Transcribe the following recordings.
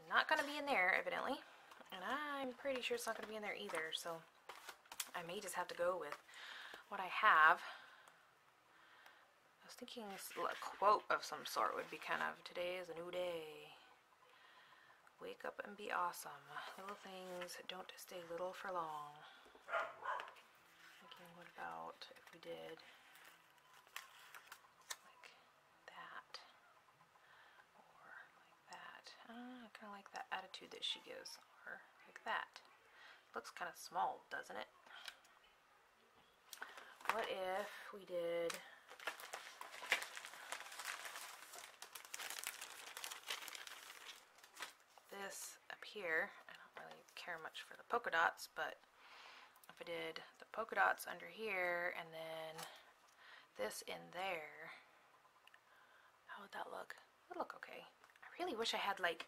not going to be in there, evidently. And I'm pretty sure it's not going to be in there either, so I may just have to go with what I have. I was thinking a quote of some sort would be kind of, today is a new day. Wake up and be awesome. Little things don't stay little for long. Again, what about if we did like that? Or like that. I kind of like that attitude that she gives. Or like that. Looks kind of small, doesn't it? What if we did this up here? I don't really care much for the polka dots, but if I did the polka dots under here and then this in there, how would that look? It would look okay. I really wish I had like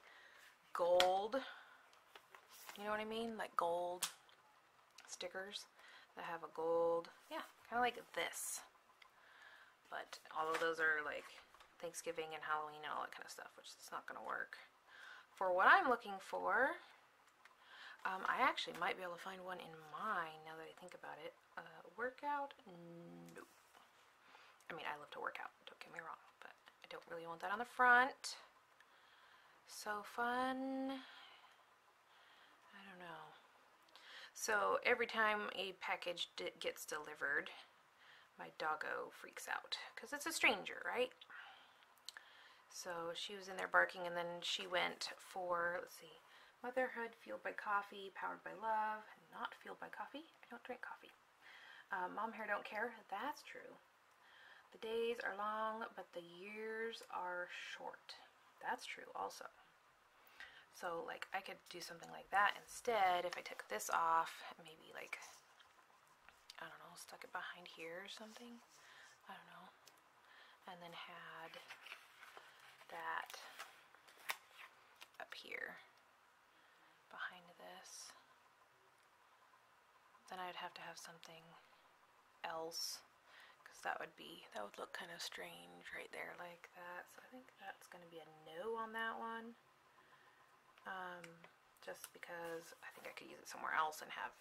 gold, you know what I mean? Like gold stickers that have a gold, yeah, kind of like this. But all of those are like Thanksgiving and Halloween and all that kind of stuff, which is not going to work. For what I'm looking for, I actually might be able to find one in mine now that I think about it. Workout? No. I mean, I love to work out, don't get me wrong, but I don't really want that on the front. So fun. I don't know. So every time a package gets delivered, my doggo freaks out because it's a stranger, right? So she was in there barking, and then she went for, let's see, motherhood fueled by coffee, powered by love, not fueled by coffee. I don't drink coffee. Mom hair don't care. That's true. The days are long, but the years are short. That's true also. So like I could do something like that instead if I took this off, maybe like, I don't know, stuck it behind here or something. I don't know. And then had that up here behind this. Then I'd have to have something else, because that would look kind of strange right there like that. So I think that's going to be a no on that one. Just because I think I could use it somewhere else and have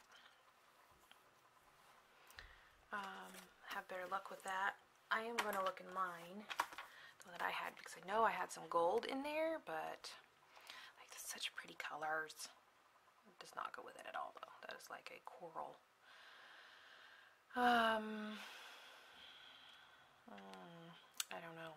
better luck with that. I am going to look in mine, the one that I had, because I know I had some gold in there, but like that's such pretty colors. It does not go with it at all though. That is like a coral. I don't know.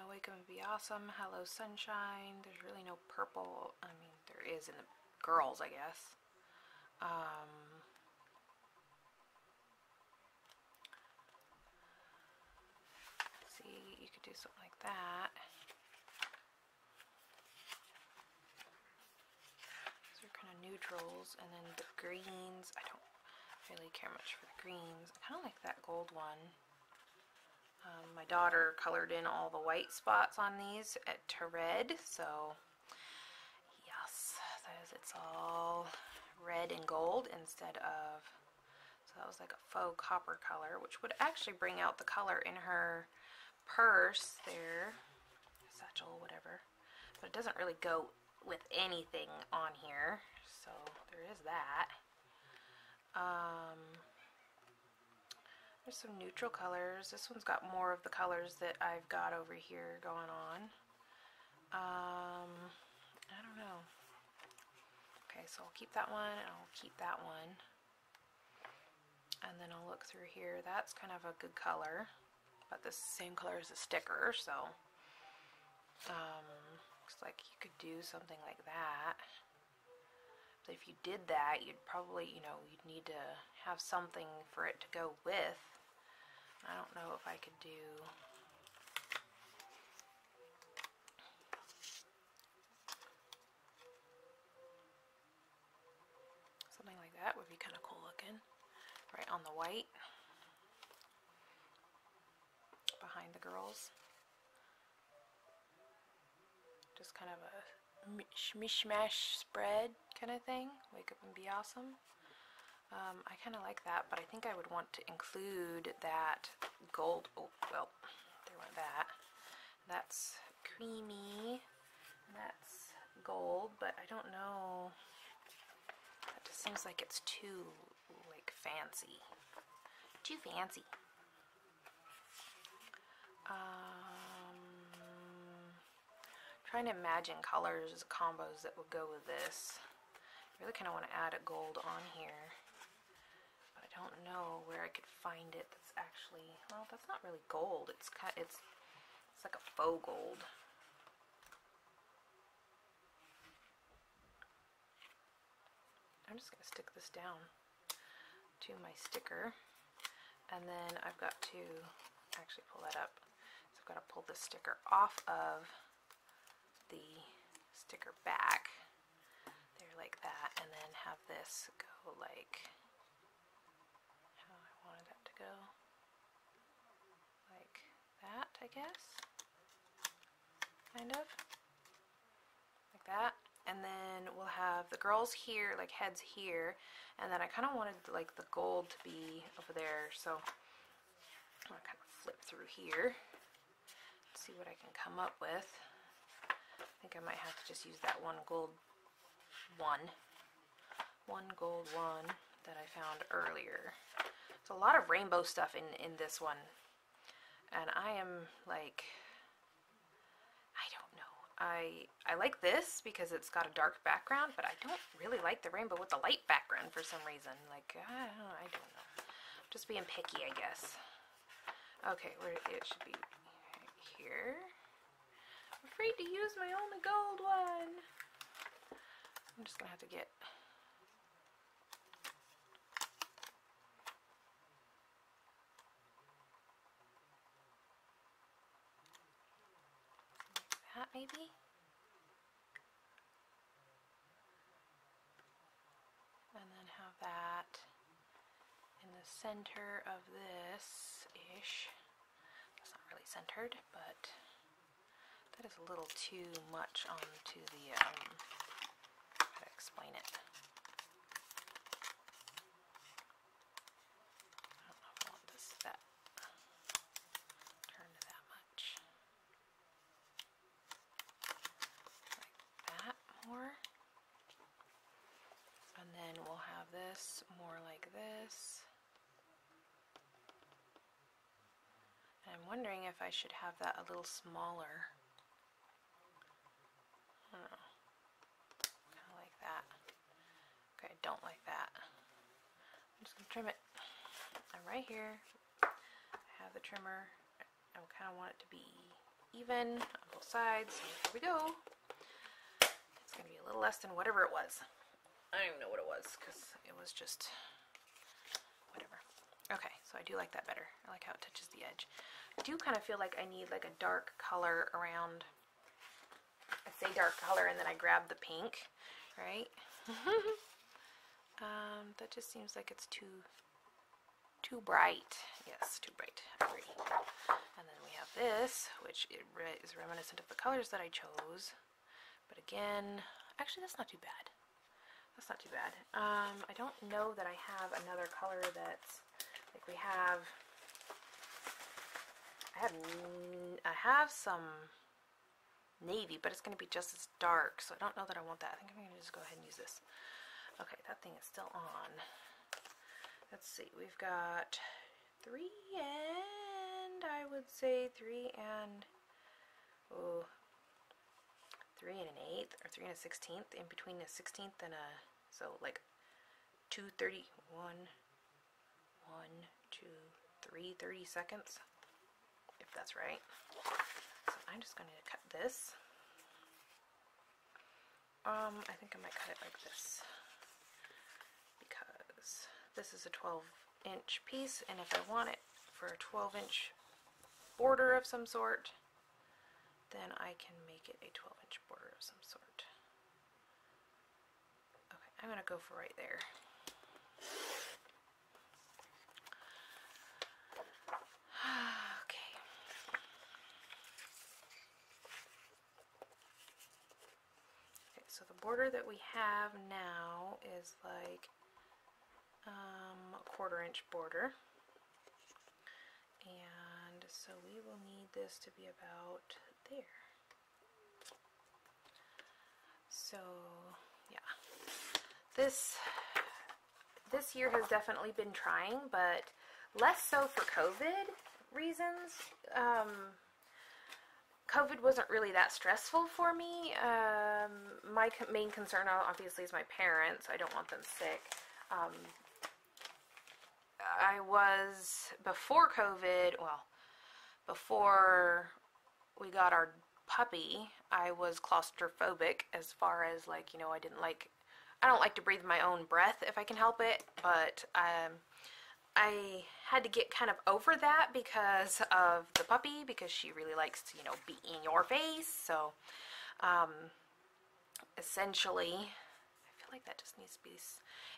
Wake up and be awesome. Hello sunshine. There's really no purple. I mean, there is in the girls, I guess. See, you could do something like that. These are kind of neutrals, and then the greens. I don't really care much for the greens. I kind of like that gold one. My daughter colored in all the white spots on these to red, so yes, it's all red and gold instead of, so that was like a faux copper color, which would actually bring out the color in her purse there, satchel, whatever, but it doesn't really go with anything on here, so there is that. There's some neutral colors. This one's got more of the colors that I've got over here going on. I don't know. Okay, so I'll keep that one, and I'll keep that one. And then I'll look through here. That's kind of a good color, but this same color as the sticker, so looks like you could do something like that. But if you did that, you'd probably, you'd need to have something for it to go with. I don't know if I could do something like that. Would be kind of cool looking, right on the white behind the girls. Just kind of a mishmash spread kind of thing. Wake up and be awesome. I kind of like that, but I think I would want to include that gold. Oh, well, there went that. That's creamy, and that's gold, but I don't know. That just seems like it's too, like, fancy. Too fancy. Trying to imagine colors, combos that would go with this. I really kind of want to add a gold on here, but I don't know where I could find it that's actually, well, that's not really gold. It's like a faux gold. I'm just going to stick this down to my sticker, and then I've got to actually pull that up. So I've got to pull the sticker off of the sticker back there like that, and then have this go like how I wanted that to go, like that, I guess, kind of like that. And then we'll have the girls here, like heads here, and then I kind of wanted like the gold to be over there, so I'm gonna kind of flip through here, see what I can come up with. I think I might have to just use that one gold one that I found earlier. There's a lot of rainbow stuff in this one, and I am like, I don't know. I like this because it's got a dark background, but I don't really like the rainbow with the light background for some reason. Like, I don't know. Just being picky, I guess. Okay, where it should be right here. I'm afraid to use my only gold one. I'm just gonna have to get that maybe. And then have that in the center of this-ish. It's not really centered, but that is a little too much onto the, how to explain it. I don't know if I want this that turned that much. Like that more. And then we'll have this more like this. And I'm wondering if I should have that a little smaller. I don't know. Kind of like that. Okay, I don't like that. I'm just going to trim it. And right here, I have the trimmer. I kind of want it to be even on both sides. So here we go. It's going to be a little less than whatever it was. I don't even know what it was because it was just whatever. Okay, so I do like that better. I like how it touches the edge. I do kind of feel like I need like a dark color around. I say dark color and then I grab the pink, right? That just seems like it's too bright. Yes, too bright. I agree. And then we have this, which is reminiscent of the colors that I chose. But again, actually that's not too bad. That's not too bad. I don't know that I have another color that's like we have. I have some navy, but it's going to be just as dark, so I don't know that I want that. I think I'm going to just go ahead and use this. Okay, that thing is still on. Let's see. We've got 3 and I would say 3 and 3 and an 8th, or 3 and a 16th, in between a 16th and a, so like 2:30, 1, 2, 3 30 seconds, if that's right. So I'm just going to cut this. I think I might cut it like this because this is a 12-inch piece, and if I want it for a 12-inch border of some sort, then I can make it a 12-inch border of some sort. Okay, I'm going to go for right there. Okay. Okay, so the border that we have now is like a 1/4-inch border. And so we will need this to be about there. So, yeah. This year has definitely been trying, but less so for COVID reasons. COVID wasn't really that stressful for me. My main concern, obviously, is my parents. I don't want them sick. I was, before COVID, well, before we got our puppy, I was claustrophobic as far as, like, you know, I don't like to breathe my own breath if I can help it, but I had to get kind of over that because of the puppy, because she really likes to, you know, be in your face. So, essentially, I feel like that just needs to be,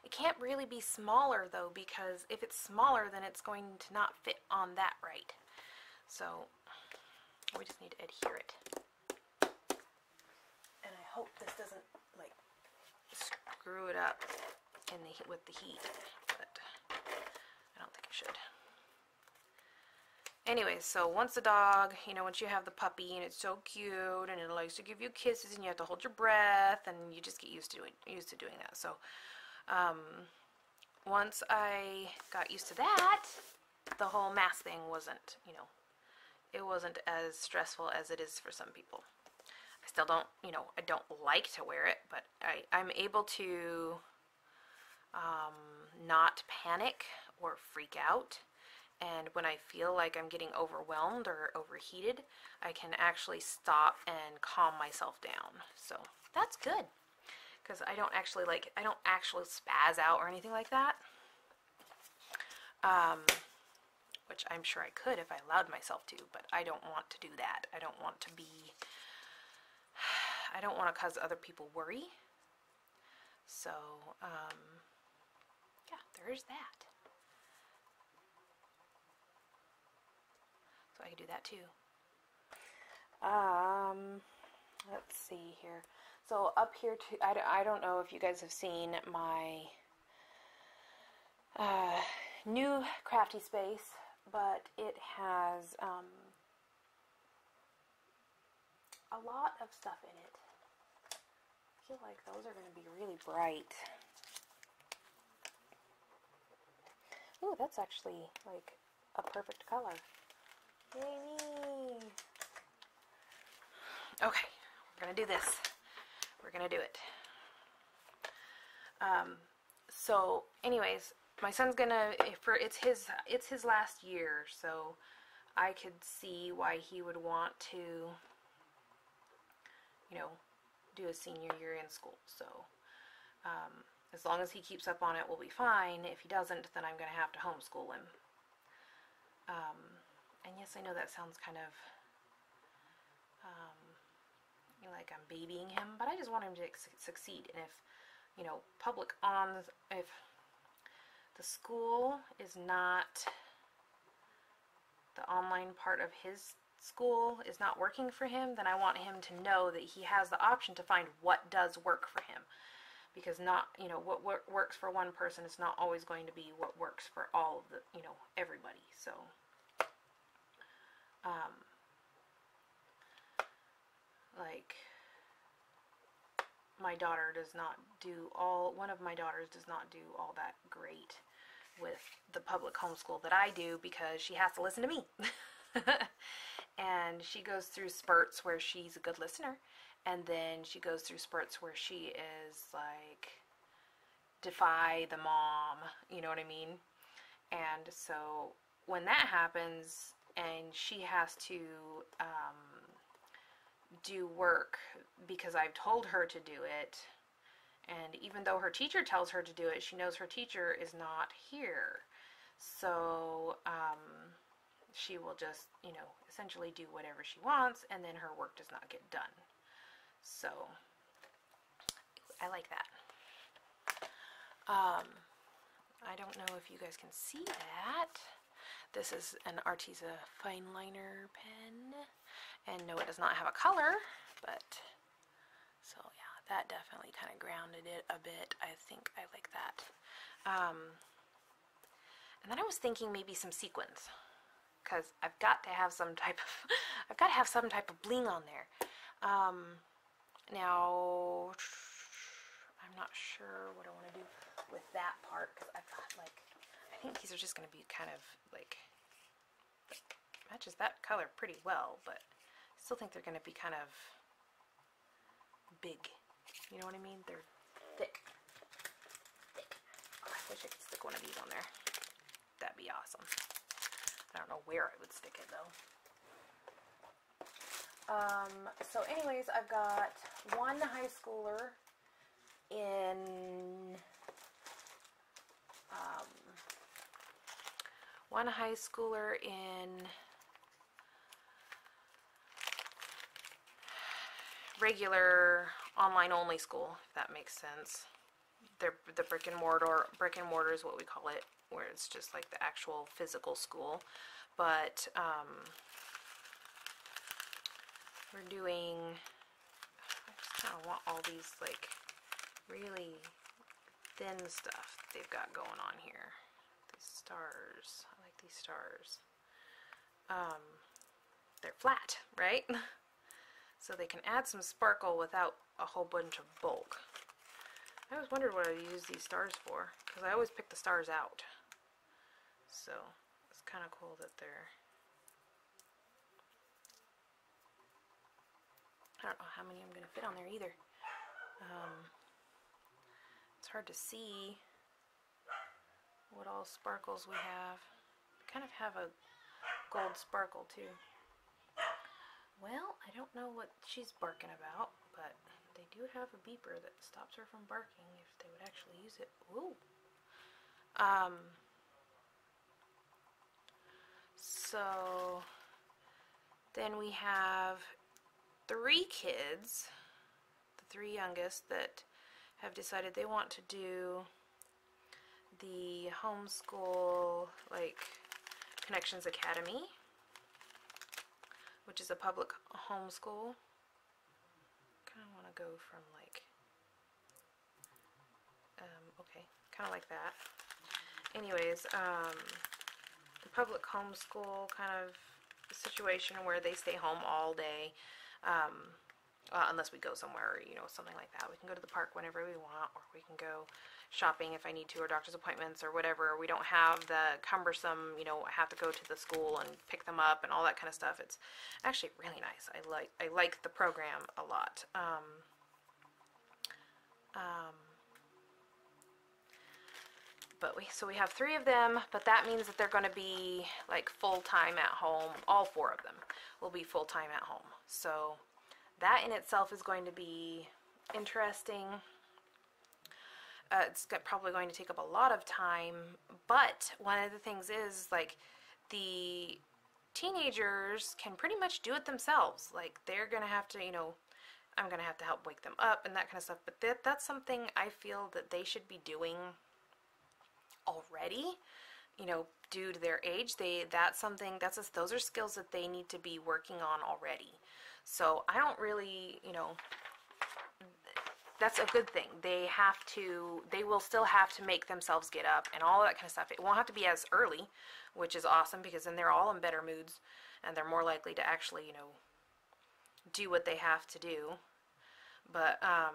it can't really be smaller though, because if it's smaller, then it's going to not fit on that right. So, we just need to adhere it. And I hope this doesn't, like, screw it up with the heat, but I don't think it should. Anyways, so once the dog, you know, once you have the puppy and it's so cute and it likes to give you kisses and you have to hold your breath and you just get used to doing that. So once I got used to that, the whole mask thing wasn't, you know, it wasn't as stressful as it is for some people. I still don't, you know, I don't like to wear it, but I'm able to not panic or freak out. And when I feel like I'm getting overwhelmed or overheated, I can actually stop and calm myself down. So that's good, because I don't actually spaz out or anything like that. Which I'm sure I could if I allowed myself to, but I don't want to do that. I don't want to cause other people worry. So, yeah, there's that. So I could do that too. Let's see here. So up here too, I don't know if you guys have seen my new crafty space, but it has a lot of stuff in it. I feel like those are going to be really bright. Ooh, that's actually like a perfect color. Yay me! Okay, we're going to do this. We're going to do it. So anyways, my son's gonna, it's his last year, so I could see why he would want to, you know, do a senior year in school. So as long as he keeps up on it, we'll be fine. If he doesn't, then I'm gonna have to homeschool him. And yes, I know that sounds kind of you know, like I'm babying him, but I just want him to succeed. And if, you know, if the school is not, the online part of his school is not working for him, then I want him to know that he has the option to find what does work for him. Because not, you know, what works for one person is not always going to be what works for all of the, you know, everybody. So, like, my daughter does not do one of my daughters does not do all that great with the public homeschool that I do, because she has to listen to me. And she goes through spurts where she's a good listener, and then she goes through spurts where she is like, defy the mom, you know what I mean? And so when that happens and she has to do work because I've told her to do it, and even though her teacher tells her to do it, she knows her teacher is not here. So she will just, you know, essentially do whatever she wants, and then her work does not get done. So I like that. I don't know if you guys can see that. This is an Arteza fine liner pen, and no, it does not have a color, but so yeah, that definitely kind of grounded it a bit. I think I like that. And then I was thinking maybe some sequins, because I've got to have some type of bling on there. Now, I'm not sure what I want to do with that part, because I've got, like, I think these are just going to be kind of, like, matches that color pretty well, but I still think they're going to be kind of big. You know what I mean? They're thick. Oh, I wish I could stick one of these on there. That'd be awesome. I don't know where I would stick it, though. So anyways, I've got one high schooler in regular online only school, if that makes sense. They're the brick and mortar is what we call it, where it's just like the actual physical school. But we're doing, I just kind of want all these like really thin stuff they've got going on here. These stars, I like these stars. They're flat, right? So they can add some sparkle without a whole bunch of bulk. I always wondered what I use these stars for, because I always pick the stars out. So it's kind of cool that they're, I don't know how many I'm going to fit on there either. It's hard to see what all sparkles we have. We kind of have a gold sparkle too. Well, I don't know what she's barking about, but they do have a beeper that stops her from barking if they would actually use it. Ooh. So then we have 3 kids, the 3 youngest, that have decided they want to do the homeschool, like, Connections Academy, which is a public homeschool. Kind of want to go from like, okay, kind of like that. Anyways, the public homeschool kind of situation where they stay home all day, unless we go somewhere, you know, something like that. We can go to the park whenever we want, or we can go shopping if I need to, or doctor's appointments or whatever. We don't have the cumbersome, you know, I have to go to the school and pick them up and all that kind of stuff. It's actually really nice. I like the program a lot. But so we have 3 of them, but that means that they're going to be like full-time at home. All 4 of them will be full-time at home. So that in itself is going to be interesting. It's probably going to take up a lot of time, but one of the things is, like, the teenagers can pretty much do it themselves. Like, they're going to have to, you know, I'm going to have to help wake them up and that kind of stuff, but that's something I feel that they should be doing already, you know, due to their age. Those are skills that they need to be working on already. So I don't really, you know, that's a good thing. They will still have to make themselves get up and all that kind of stuff. It won't have to be as early, which is awesome, because then they're all in better moods and they're more likely to actually, you know, do what they have to do. But, yeah,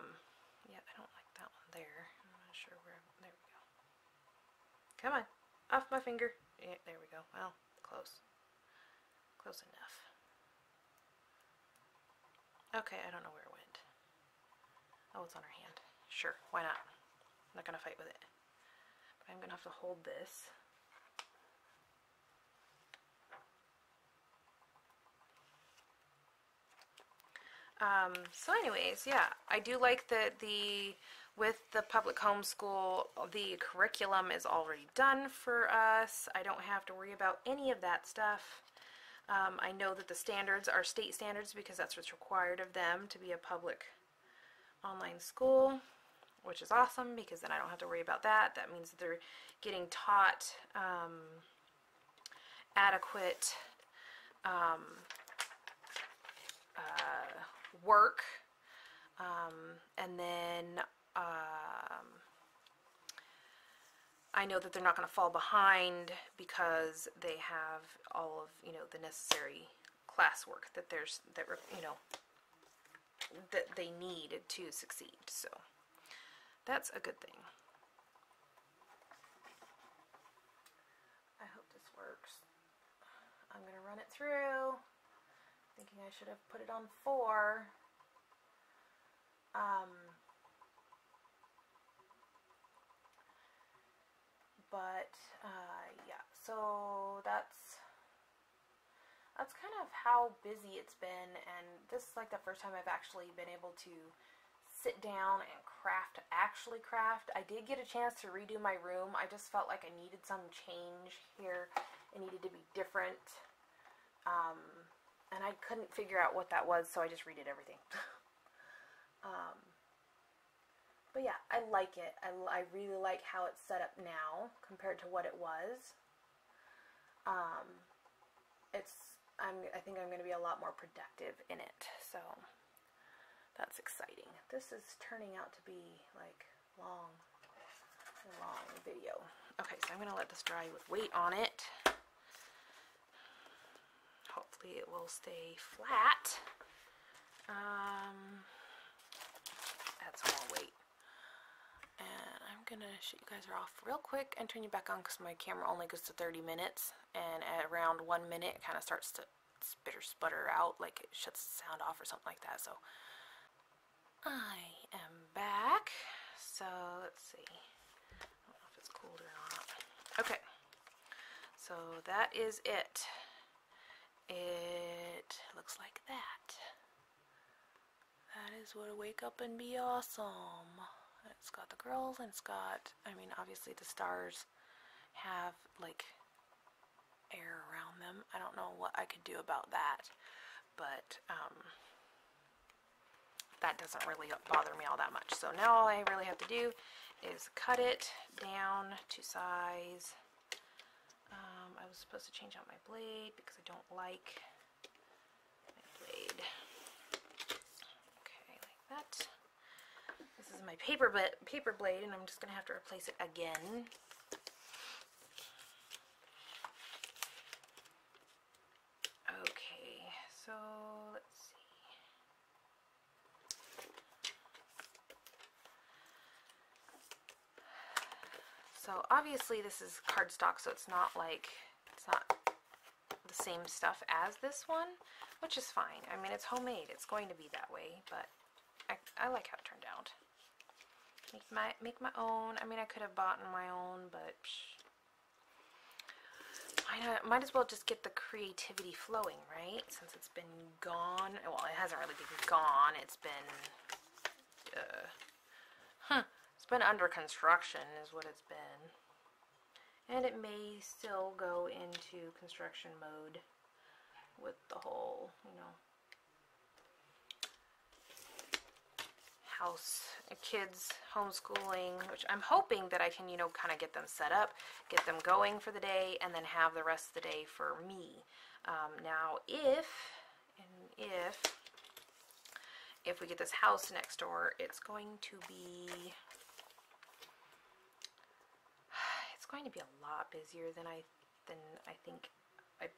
I don't like that one there. I'm not sure where, there we go. Come on, off my finger. Yeah, there we go. Well, close. Close enough. Okay, I don't know where it went. Oh, it's on her hand. Sure, why not? I'm not going to fight with it. But I'm going to have to hold this. So anyways, yeah, I do like that with the public homeschool, the curriculum is already done for us. I don't have to worry about any of that stuff. I know that the standards are state standards, because that's what's required of them to be a public online school, which is awesome, because then I don't have to worry about that. That means that they're getting taught adequate work, and then I know that they're not going to fall behind, because they have all of, you know, the necessary classwork that you know, that they need to succeed. So that's a good thing. I hope this works. I'm gonna run it through, thinking I should have put it on 4. But yeah, so that's kind of how busy it's been, and this is like the first time I've actually been able to sit down and actually craft. I did get a chance to redo my room. I just felt like I needed some change here. It needed to be different, and I couldn't figure out what that was, so I just redid everything. But yeah, I like it. I really like how it's set up now compared to what it was. I think I'm going to be a lot more productive in it, so that's exciting. This is turning out to be like a long video. Okay, so I'm going to let this dry with weight on it. Hopefully it will stay flat. Add some more weight. And I'm gonna shut you guys off real quick and turn you back on because my camera only goes to 30 minutes, and at around 1 minute it kind of starts to sputter out, like it shuts the sound off or something like that. So I am back. So let's see. I don't know if it's cooled or not. Okay. So that is it. It looks like that. That is what a wake up and be awesome. It's got the girls, and it's got, I mean, obviously the stars have like air around them. I don't know what I could do about that, but that doesn't really bother me all that much. So now all I really have to do is cut it down to size. I was supposed to change out my blade because I don't like my blade. Okay, like that. This is my paper blade, and I'm just going to have to replace it again. Okay, so let's see. So obviously this is cardstock, so it's not the same stuff as this one, which is fine. I mean, it's homemade. It's going to be that way, but I like how it turned out. Make my own. I mean, I could have bought my own, but I might as well just get the creativity flowing, right? Since it's been gone. Well, it hasn't really been gone. It's been it's been under construction is what it's been. And it may still go into construction mode with the whole, you know, house, kids, homeschooling, which I'm hoping that I can, you know, kind of get them set up, get them going for the day, and then have the rest of the day for me. Now, if we get this house next door, it's going to be a lot busier than I think I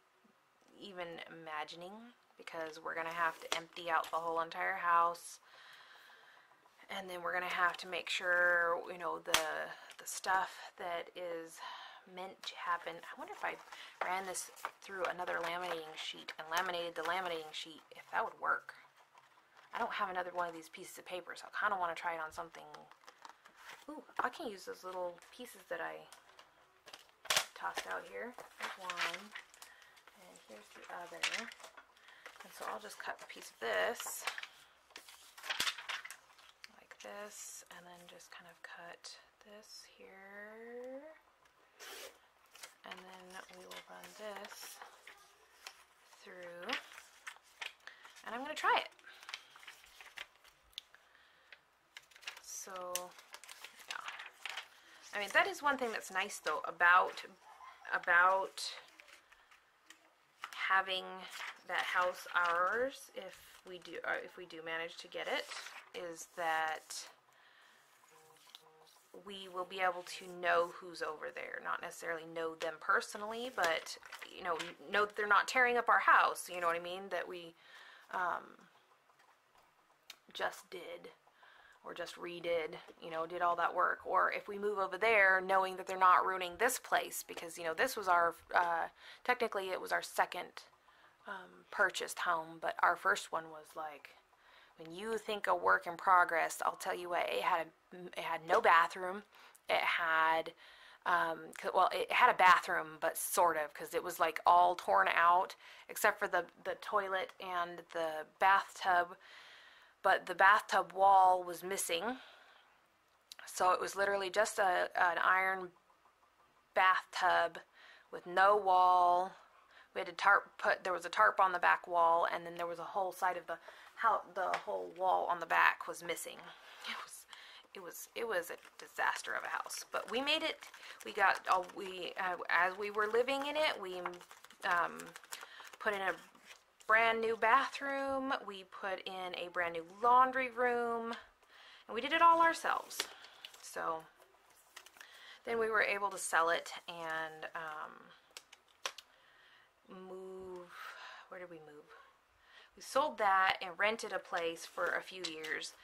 even imagining, because we're gonna have to empty out the whole entire house, and then we're gonna have to make sure, you know, the stuff that is meant to happen. I wonder if I ran this through another laminating sheet and laminated the laminating sheet, if that would work. I don't have another one of these pieces of paper, so I kind of want to try it on something. Ooh, I can use those little pieces that I tossed out here. There's one, and here's the other. And so I'll just cut a piece of this, like this, and then just kind of cut this here. And then we will run this through, and I'm going to try it. So, yeah. I mean, that is one thing that's nice, though, about having that house ours, if we do manage to get it, is that we will be able to know who's over there. Not necessarily know them personally, but, you know that they're not tearing up our house, you know what I mean? That we, just did, or just redid, you know, did all that work. Or if we move over there knowing that they're not ruining this place, because, you know, this was our, technically it was our second purchased home, but our first one was like, when you think a work in progress, I'll tell you what, it had no bathroom. It had, well, it had a bathroom, but sort of, because it was like all torn out, except for the toilet and the bathtub. But the bathtub wall was missing, so it was literally just an iron bathtub with no wall. We had to there was a tarp on the back wall, and then there was a whole side of the whole wall on the back was missing. It was a disaster of a house, but we made it. We got as we were living in it, we put in a brand new bathroom, we put in a brand new laundry room, and we did it all ourselves. So then we were able to sell it and move. Where did we move? We sold that and rented a place for a few years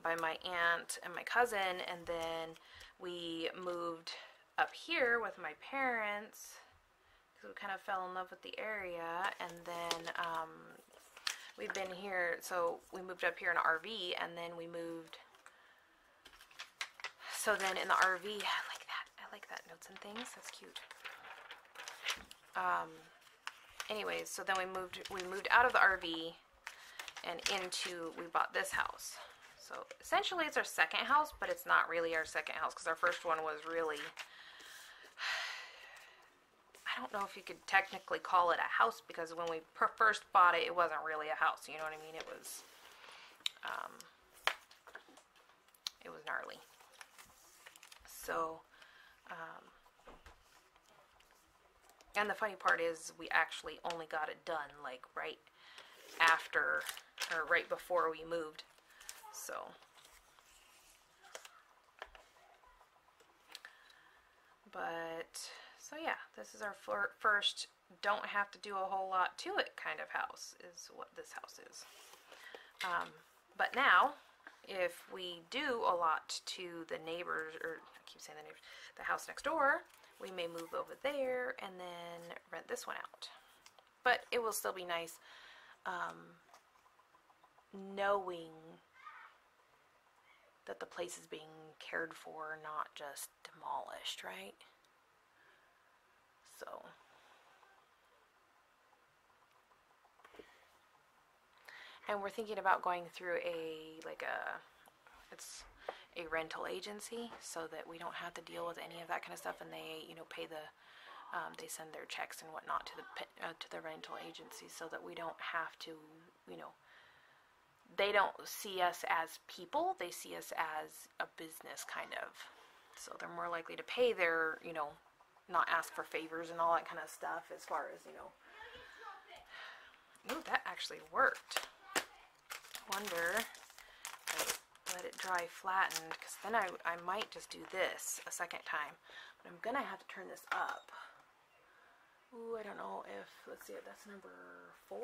by my aunt and my cousin, and then we moved up here with my parents because we kind of fell in love with the area. And then we've been here, so we moved up here in an RV, and then we moved. So then in the RV, I like that notes and things. That's cute. Anyways, so then we moved out of the RV and we bought this house. So essentially it's our second house, but it's not really our second house because our first one was really, I don't know if you could technically call it a house, because when we first bought it, it wasn't really a house, you know what I mean? It was gnarly. So, and the funny part is we actually only got it done like right after, or right before we moved. So yeah, this is our first don't have to do a whole lot to it kind of house, is what this house is. But now, if we do a lot to the neighbors, or I keep saying the neighbors, the house next door, we may move over there and then rent this one out. But it will still be nice knowing that the place is being cared for, not just demolished, right? So and we're thinking about going through it's a rental agency, so that we don't have to deal with any of that kind of stuff, and they, you know, pay the they send their checks and whatnot to the rental agency, so that we don't have to, you know, they don't see us as people, they see us as a business kind of. So they're more likely to pay their, you know, not ask for favors and all that kind of stuff, as far as, you know. Ooh, that actually worked. Wonder if I let it dry flattened, because then I might just do this a second time. But I'm gonna have to turn this up. Ooh, I don't know if, let's see, that's number 4.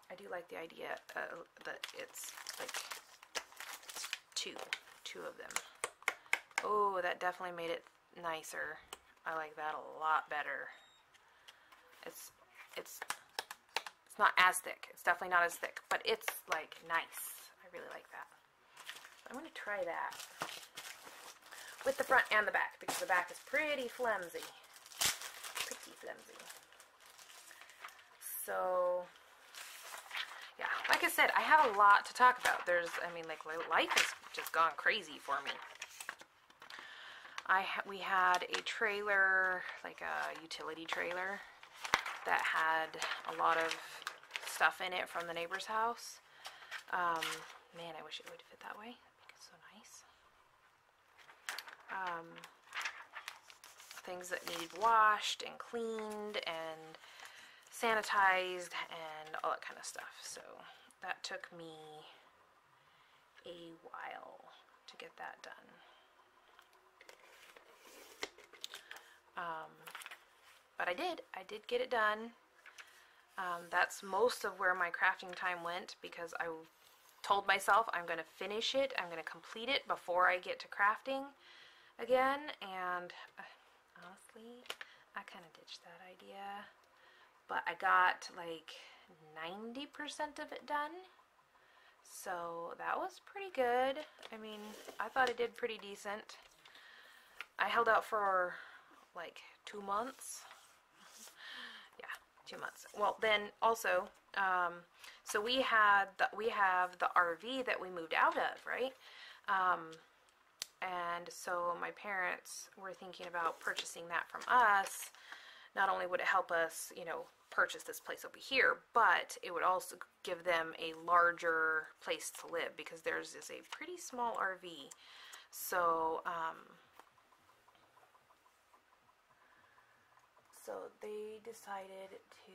I do like the idea that it's like two of them. Oh, that definitely made it nicer. I like that a lot better. It's not as thick. It's definitely not as thick, but it's like nice. I really like that. I'm gonna try that with the front and the back, because the back is pretty flimsy. Pretty flimsy. So yeah, like I said, I have a lot to talk about. I mean, like, life has just gone crazy for me. We had a trailer, like a utility trailer, that had a lot of stuff in it from the neighbor's house. Man, I wish it would fit that way. It's so nice. Things that needed washed and cleaned and sanitized and all that kind of stuff. So that took me a while to get that done. But I did get it done. That's most of where my crafting time went, because I told myself I'm going to finish it, I'm going to complete it before I get to crafting again, and honestly, I kind of ditched that idea, but I got like 90% of it done, so that was pretty good. I mean, I thought it did pretty decent. I held out for like 2 months. Yeah, 2 months. Well, then also, so we have the RV that we moved out of, right? And so my parents were thinking about purchasing that from us. Not only would it help us, you know, purchase this place over here, but it would also give them a larger place to live, because theirs is a pretty small RV. So, so they decided to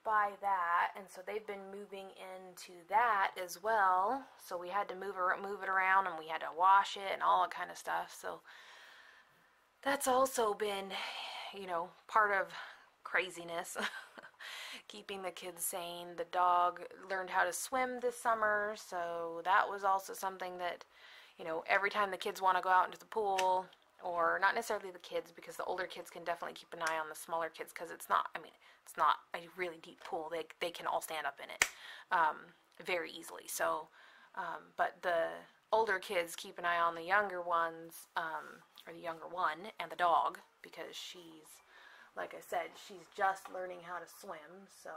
buy that, and so they've been moving into that as well. So we had to move it around, and we had to wash it and all that kind of stuff. So that's also been, you know, part of craziness. Keeping the kids sane. The dog learned how to swim this summer, so that was also something that, you know, every time the kids want to go out into the pool, or not necessarily the kids, because the older kids can definitely keep an eye on the smaller kids, because it's not, I mean, it's not a really deep pool. They can all stand up in it very easily. So, but the older kids keep an eye on the younger ones, or the younger one, and the dog, because she's, like I said, she's just learning how to swim. So,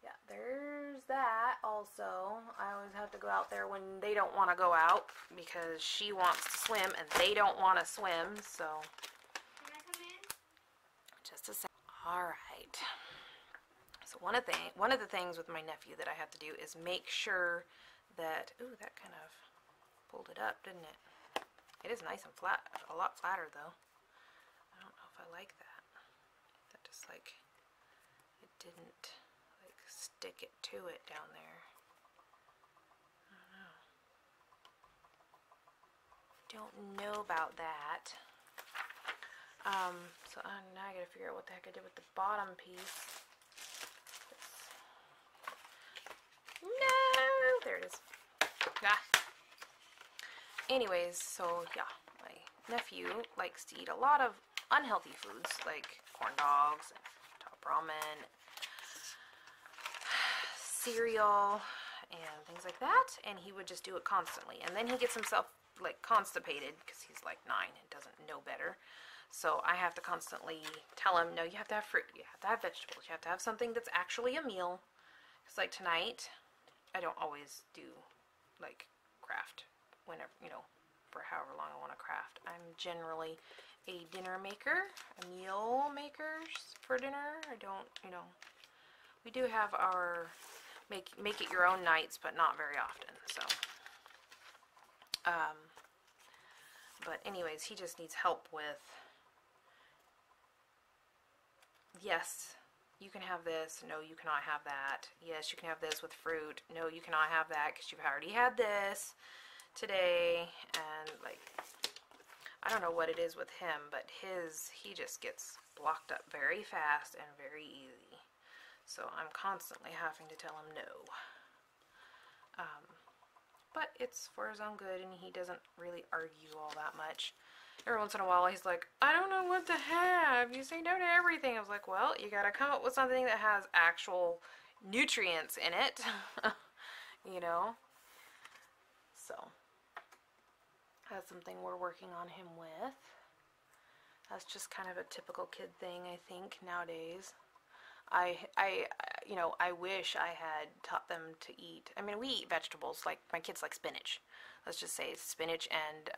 yeah, there's that also. I always have to go out there when they don't want to go out, because she wants to swim and they don't want to swim. So, Can I come in? just a second. All right. So one of the things with my nephew that I have to do is make sure that, ooh, that kind of pulled it up, didn't it? It is nice and flat, a lot flatter though. I don't know if I like that. That just like, it didn't like stick it to it down there. I don't know about that. So now I gotta figure out what the heck I did with the bottom piece. No! There it is. Ah. Anyways, so yeah, my nephew likes to eat a lot of unhealthy foods, like corn dogs and top ramen, cereal, and things like that, and he would just do it constantly. And then he gets himself like constipated, because he's like 9 and doesn't know better. So I have to constantly tell him, no, you have to have fruit, you have to have vegetables, you have to have something that's actually a meal. Because like tonight, I don't always do like craft whenever, you know, for however long I want to craft. I'm generally a dinner maker, a meal maker for dinner. I don't, you know, we do have our make it your own nights, but not very often. So, but anyways, he just needs help with, yes, you can have this, no, you cannot have that. Yes, you can have this with fruit. No, you cannot have that because you've already had this today. And like, I don't know what it is with him, but he just gets blocked up very fast and very easy. So I'm constantly having to tell him no. But it's for his own good, and he doesn't really argue all that much. Every once in a while, he's like, I don't know what to have. You say no to everything. I was like, well, you gotta come up with something that has actual nutrients in it. You know? So, that's something we're working on him with. That's just kind of a typical kid thing, I think, nowadays. You know, I wish I had taught them to eat. I mean, we eat vegetables. Like, my kids like spinach. Let's just say spinach and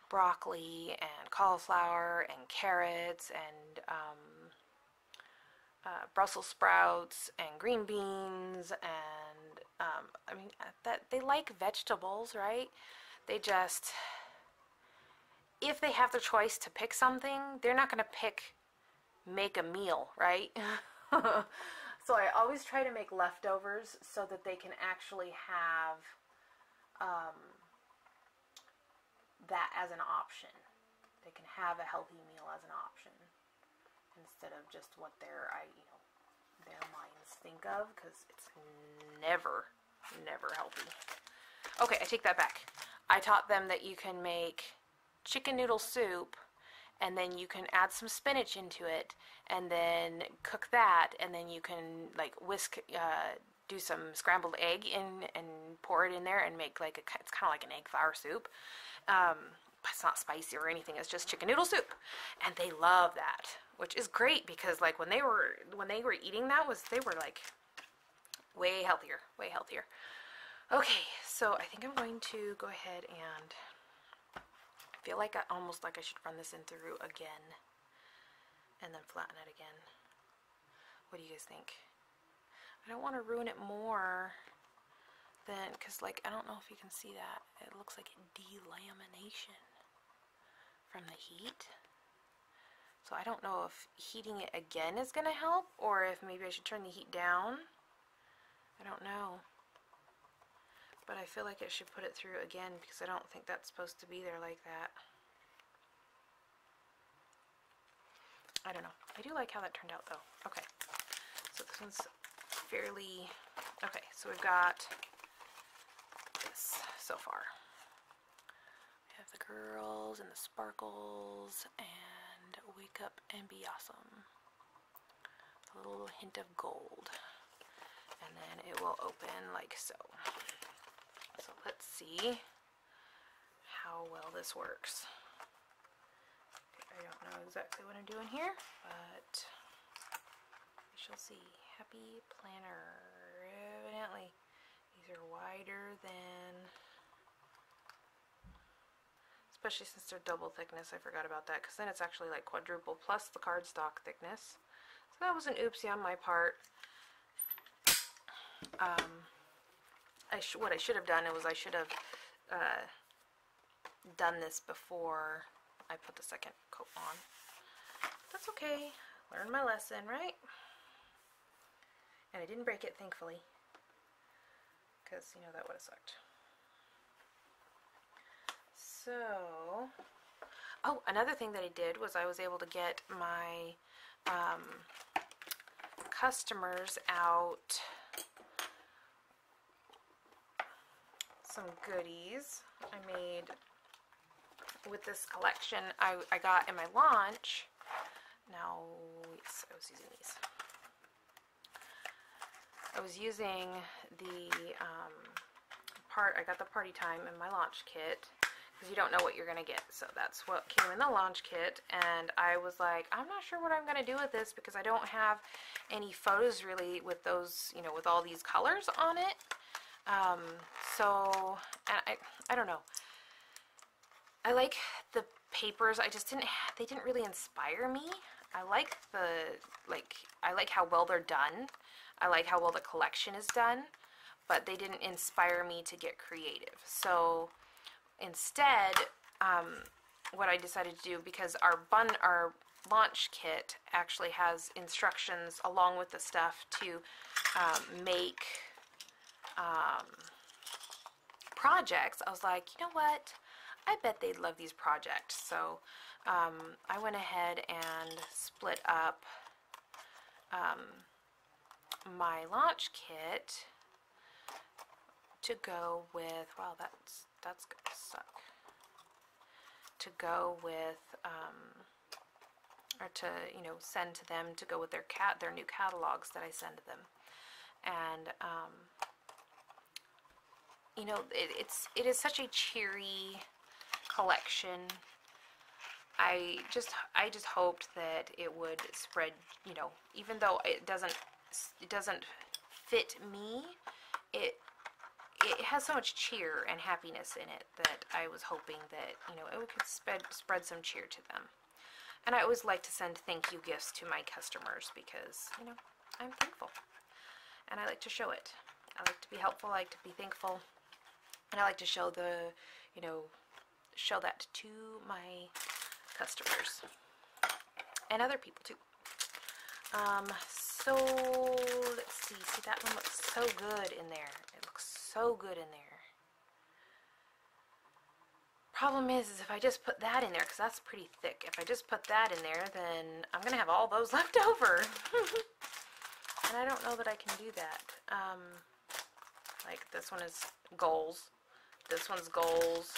broccoli and cauliflower and carrots and Brussels sprouts and green beans, and I mean, that they like vegetables, right? They just, if they have the choice to pick something, they're not going to make a meal, right? So I always try to make leftovers so that they can actually have that as an option. They can have a healthy meal as an option instead of just what their minds think of, because it's never healthy. Okay, I take that back. I taught them that you can make chicken noodle soup, and then you can add some spinach into it, and then cook that, and then you can like whisk, do some scrambled egg in and pour it in there and make like it's kind of like an egg flour soup. But it's not spicy or anything. It's just chicken noodle soup, and they love that, which is great because like when they were eating that, they were like way healthier, way healthier. Okay, so I think I'm going to go ahead and I feel like almost like I should run this in through again and then flatten it again. What do you guys think? I don't want to ruin it more than, because like I don't know if you can see that. It looks like delamination from the heat. So I don't know if heating it again is going to help, or if maybe I should turn the heat down. I don't know. But I feel like I should put it through again because I don't think that's supposed to be there like that. I don't know. I do like how that turned out though. Okay. So this one's fairly... Okay, so we've got this so far. We have the girls and the sparkles and wake up and be awesome. A little hint of gold. And then it will open like so. So let's see how well this works. I don't know exactly what I'm doing here, but we shall see. Happy planner. Evidently, these are wider than, especially since they're double thickness. I forgot about that, because then it's actually like quadruple plus the cardstock thickness. So that was an oopsie on my part. What I should have done was I should have done this before I put the second coat on. That's okay. Learned my lesson, right? And I didn't break it, thankfully, because that would have sucked. So, oh, another thing that I did was I was able to get my customers out some goodies I made with this collection I got in my launch. Now, yes, I was using these. I was using the I got the party time in my launch kit, because you don't know what you're going to get. So that's what came in the launch kit, and I was like, I'm not sure what I'm going to do with this because I don't have any photos really with those, with all these colors on it. So, and I don't know. I like the papers. They didn't really inspire me. I like I like how well they're done. I like how well the collection is done, but they didn't inspire me to get creative. So instead, what I decided to do, because our launch kit actually has instructions along with the stuff to make projects, I was like, you know what? I bet they'd love these projects. So I went ahead and split up my launch kit to go with, wow, that's gonna suck. To go with, or to send to them to go with their new catalogs that I send to them, and it is such a cheery collection. I just hoped that it would spread, even though it doesn't fit me, it has so much cheer and happiness in it that I was hoping that it could spread some cheer to them. And I always like to send thank you gifts to my customers because I'm thankful, and I like to show it. I like to be helpful. I like to be thankful, and I like to show show that to my customers and other people too. So let's see that one looks so good in there. It looks so good in there. Problem is if I just put that in there, because that's pretty thick, if I just put that in there, then I'm going to have all those left over. And I don't know that I can do that. Like this one is goals. This one's goals.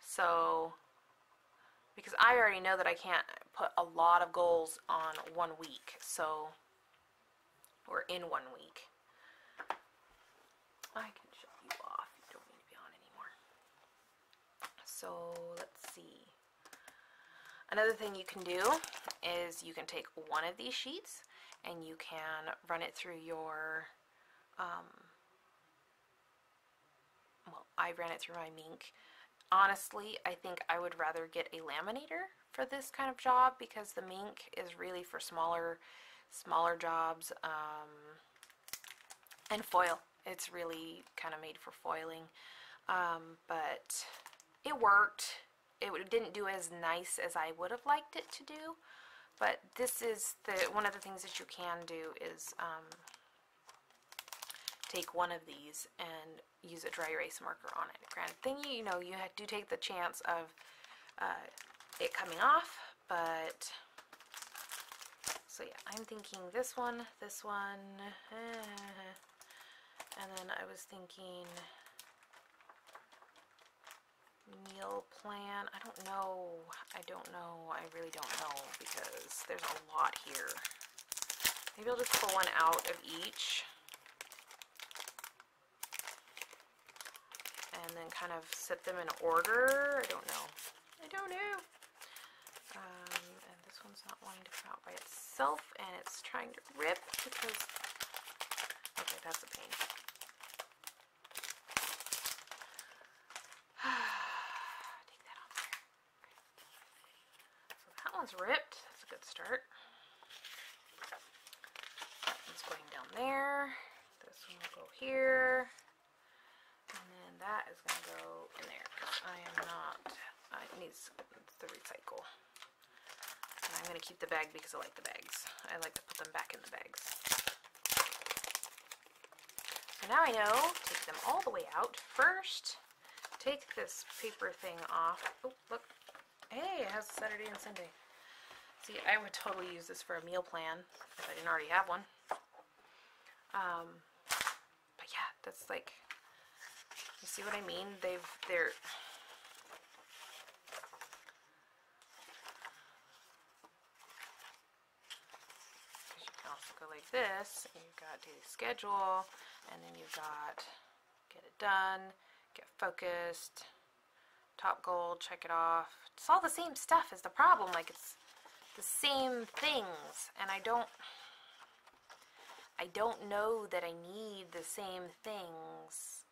So, because I already know that I can't put a lot of goals on 1 week. So, or in 1 week. I can shut you off. You don't need to be on anymore. So, let's see. Another thing you can do is you can take one of these sheets and you can run it through your, well, I ran it through my Mink. Honestly, I think I would rather get a laminator for this kind of job because the Mink is really for smaller jobs, and foil. It's really kind of made for foiling, but it worked. It didn't do as nice as I would have liked it to do, but this is one of the things that you can do is take one of these and use a dry erase marker on it. Granted, then you know you do take the chance of it coming off, but so yeah, I'm thinking this one, and then I was thinking meal plan. I don't know. I really don't know because there's a lot here. Maybe I'll just pull one out of each and then kind of set them in order. I don't know. And this one's not wanting to come out by itself, and it's trying to rip because, okay, that's a pain. Take that off there. So that one's ripped. That's a good start. That one's going down there. This one will go here. And then that is going to go in there because it needs the recycle. And I'm going to keep the bag because I like the bags. I like to put them back in the bags. So now I know, take them all the way out. First, take this paper thing off. Oh, look. Hey, it has Saturday and Sunday. See, I would totally use this for a meal plan if I didn't already have one. But yeah, that's like, you see what I mean? They're you can also go like this, and you've got daily schedule, and then you've got get it done, get focused, top goal, check it off. It's all the same stuff is the problem. Like, it's the same things, and I don't know that I need the same things.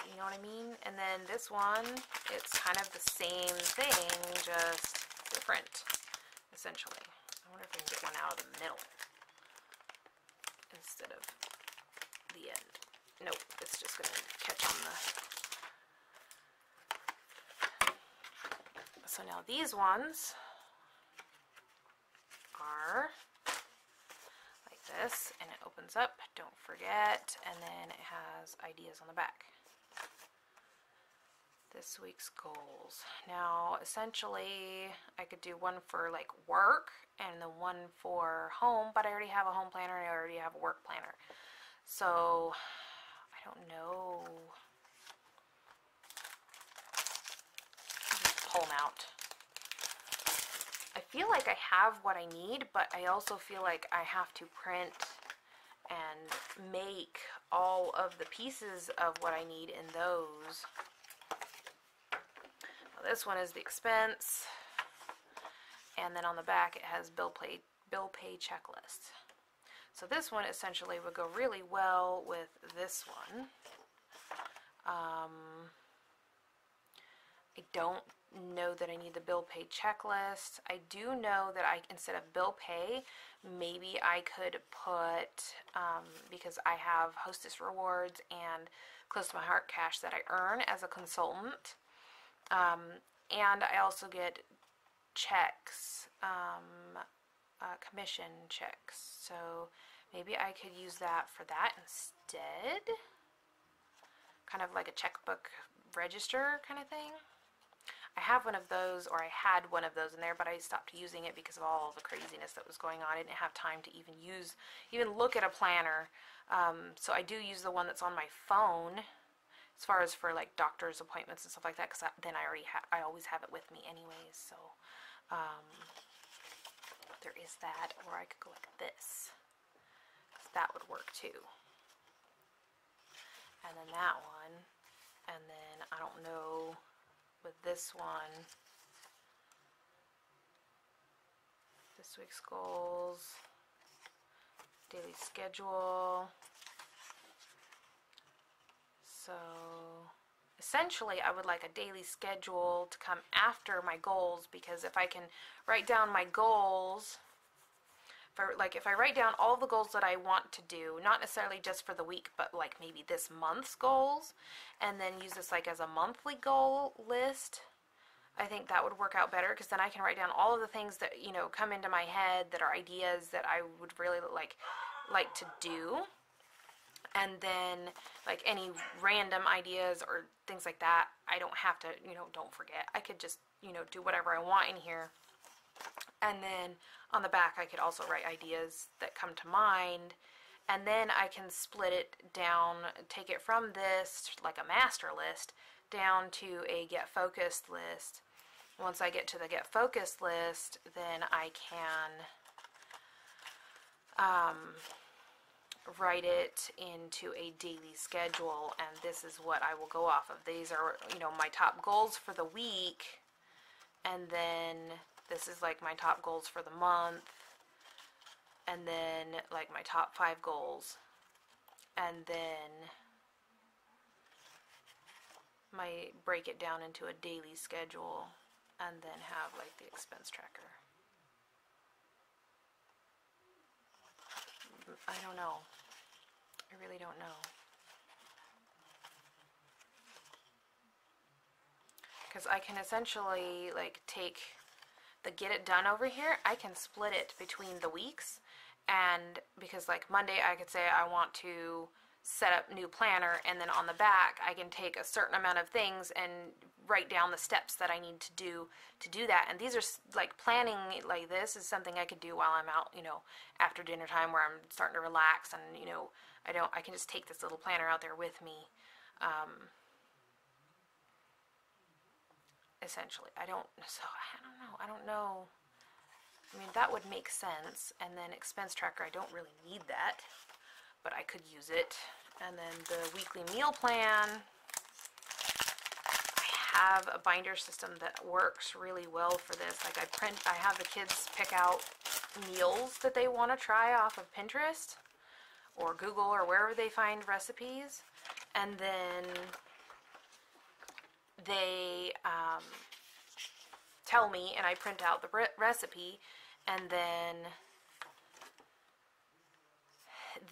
You know what I mean? And then this one, it's kind of the same thing, just different, essentially. I wonder if I can get one out of the middle instead of the end. Nope, it's just going to catch on the... So now these ones are like this, and it opens up, don't forget, and then it has ideas on the back. This week's goals. Now, essentially, I could do one for like work and then one for home, but I already have a home planner and I already have a work planner. So, I don't know. Just pull them out. I feel like I have what I need, but I also feel like I have to print and make all of the pieces of what I need in those. This one is the expense, and then on the back it has bill pay checklist. So this one essentially would go really well with this one. I don't know that I need the bill pay checklist. I do know that instead of bill pay, maybe I could put, because I have Hostess rewards and Close to My Heart cash that I earn as a consultant. And I also get checks, commission checks. So Maybe I could use that for that instead. Kind of like a checkbook register kind of thing. I have one of those, or I had one of those in there, but I stopped using it because of all the craziness that was going on. I didn't have time to even look at a planner. So I do use the one that's on my phone, as far as for like doctor's appointments and stuff like that, because then I always have it with me anyways. So there is that, or I could go like this. That would work too. And then that one, and then I don't know with this one, this week's goals, daily schedule. So essentially I would like a daily schedule to come after my goals, because if I can write down my goals, if I write down all the goals that I want to do, not necessarily just for the week, but like maybe this month's goals, and then use this like as a monthly goal list, I think that would work out better, because then I can write down all of the things that, you know, come into my head that are ideas that I would really like to do. And then like any random ideas or things like that, I don't have to, you know, don't forget. I could just, you know, do whatever I want in here. And then on the back I could also write ideas that come to mind, and then I can split it down, take it from this, like a master list, down to a get focused list. Once I get to the get focused list, then I can write it into a daily schedule, and this is what I will go off of. These are, you know, my top goals for the week, and then this is like my top goals for the month, and then like my top 5 goals, and then break it down into a daily schedule, and then have like the expense tracker. I don't know. I really don't know. Because I can essentially like take the get it done over here, I can split it between the weeks, and because like Monday I could say I want to set up new planner, and then on the back I can take a certain amount of things and write down the steps that I need to do that. And these are like planning like this is something I could do while I'm out, you know, after dinner time, where I'm starting to relax, and you know, I can just take this little planner out there with me. Essentially, I don't know. I mean, that would make sense. And then expense tracker, I don't really need that, but I could use it. And then the weekly meal plan, I have a binder system that works really well for this. Like I have the kids pick out meals that they want to try off of Pinterest or Google or wherever they find recipes, and then they tell me, and I print out the recipe, and then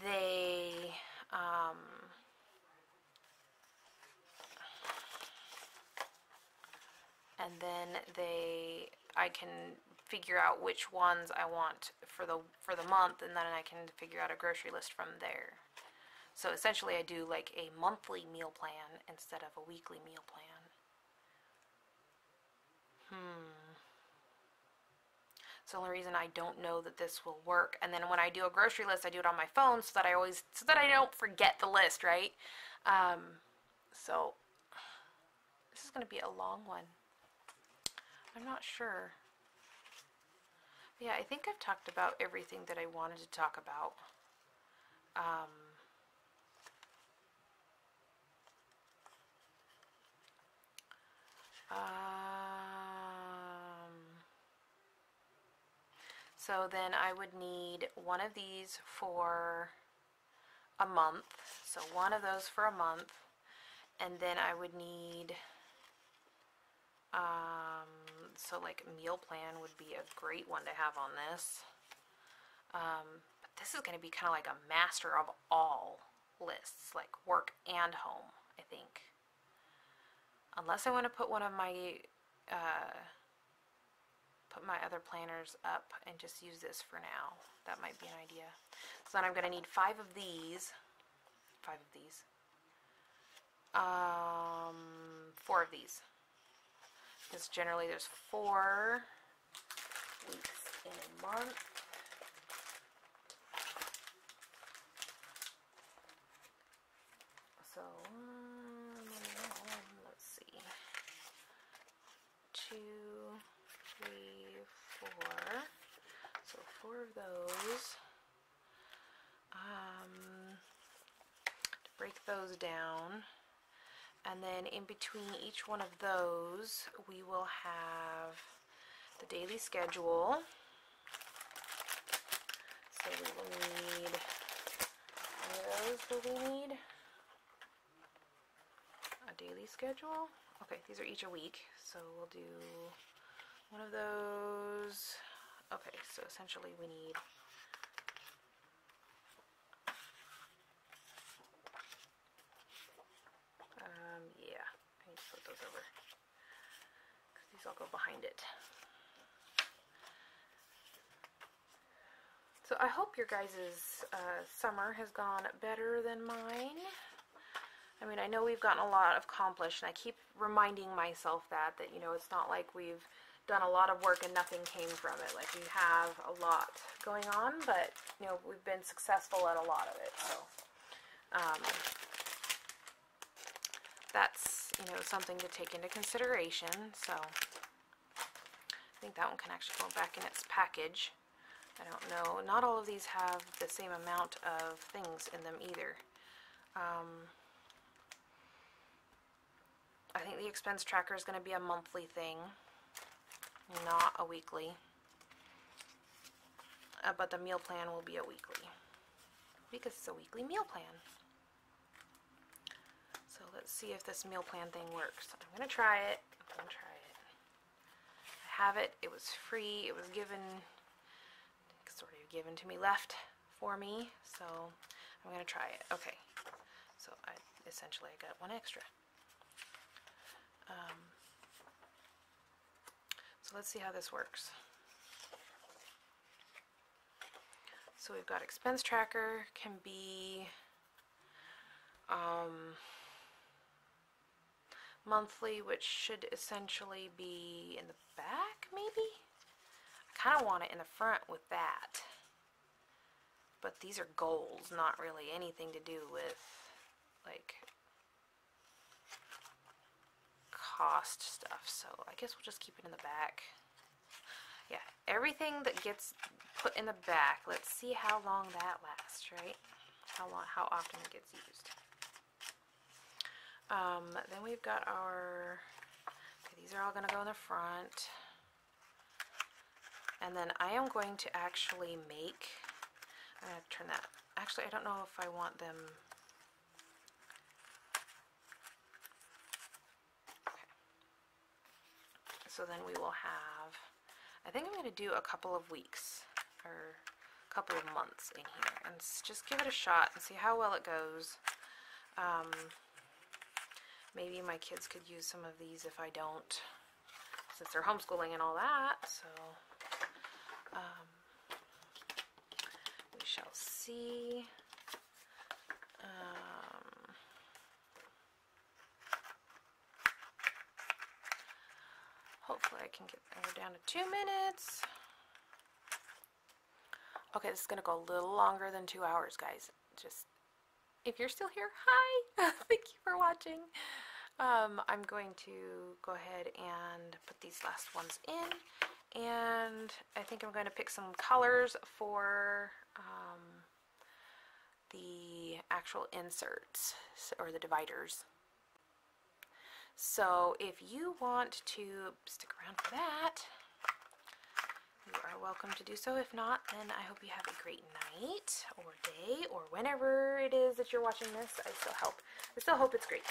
they I can figure out which ones I want for the month, and then I can figure out a grocery list from there. So essentially I do like a monthly meal plan instead of a weekly meal plan. It's the only reason I don't know that this will work. And then when I do a grocery list, I do it on my phone so that I don't forget the list, right? So this is going to be a long one. I'm not sure. But yeah, I think I've talked about everything that I wanted to talk about. So then I would need one of these for a month. So one of those for a month. And then I would need, so like meal plan would be a great one to have on this. But this is going to be kind of like a master of all lists, like work and home, I think. Unless I want to put one of my put my other planners up and just use this for now. That might be an idea. So then I'm going to need 5 of these. 5 of these. 4 of these. Because generally there's 4 weeks in a month. So, let's see. 2, 3, 4. So 4 of those. To break those down. And then in between each one of those, we will have the daily schedule. So we will need, how many of those will we need? A daily schedule. Okay, these are each a week, so we'll do one of those. Okay, so essentially we need yeah, I need to flip those over because these all go behind it. So I hope your guys' summer has gone better than mine. I mean, I know we've gotten a lot accomplished, and I keep reminding myself that, you know, it's not like we've done a lot of work and nothing came from it. Like, we have a lot going on, but, you know, we've been successful at a lot of it, so. That's, you know, something to take into consideration, so. I think that one can actually go back in its package. I don't know. Not all of these have the same amount of things in them either. I think the expense tracker is going to be a monthly thing, not a weekly. But the meal plan will be a weekly, because it's a weekly meal plan. So let's see if this meal plan thing works. I'm going to try it. I have it. It was free. It was given, sort of given to me, left for me. So I'm going to try it. Okay. So essentially I got 1 extra. So let's see how this works. So we've got expense tracker, can be monthly, which should essentially be in the back, maybe? I kind of want it in the front with that. But these are goals, not really anything to do with, like, cost stuff, so I guess we'll just keep it in the back. Yeah, everything that gets put in the back, let's see how long that lasts, right? How often it gets used. Then we've got our, okay, these are all going to go in the front. And then I am going to actually make, I'm going to turn that, actually I don't know if I want them, so then we will have, I think I'm going to do a couple of weeks or a couple of months in here and just give it a shot and see how well it goes. Maybe my kids could use some of these if I don't, since they're homeschooling and all that, so we shall see. Hopefully I can get there down to 2 minutes. Okay, this is going to go a little longer than 2 hours, guys. Just, if you're still here, hi! Thank you for watching. I'm going to go ahead and put these last ones in. And I think I'm going to pick some colors for the actual inserts, or the dividers. So if you want to stick around for that, you are welcome to do so. If not, then I hope you have a great night or day or whenever it is that you're watching this. I still hope it's great.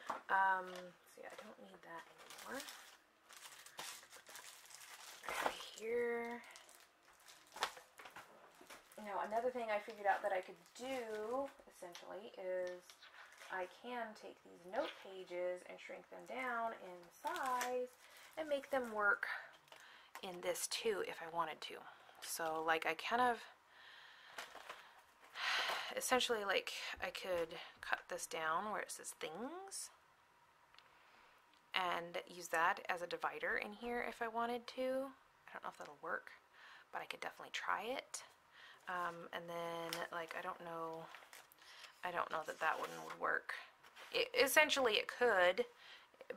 So yeah, I don't need that anymore. Right here. Now another thing I figured out that I could do essentially is I can take these note pages and shrink them down in size and make them work in this too if I wanted to. So like I kind of, essentially like I could cut this down where it says things and use that as a divider in here if I wanted to. I don't know if that'll work, but I could definitely try it. And then like I don't know that that one would work. Essentially it could,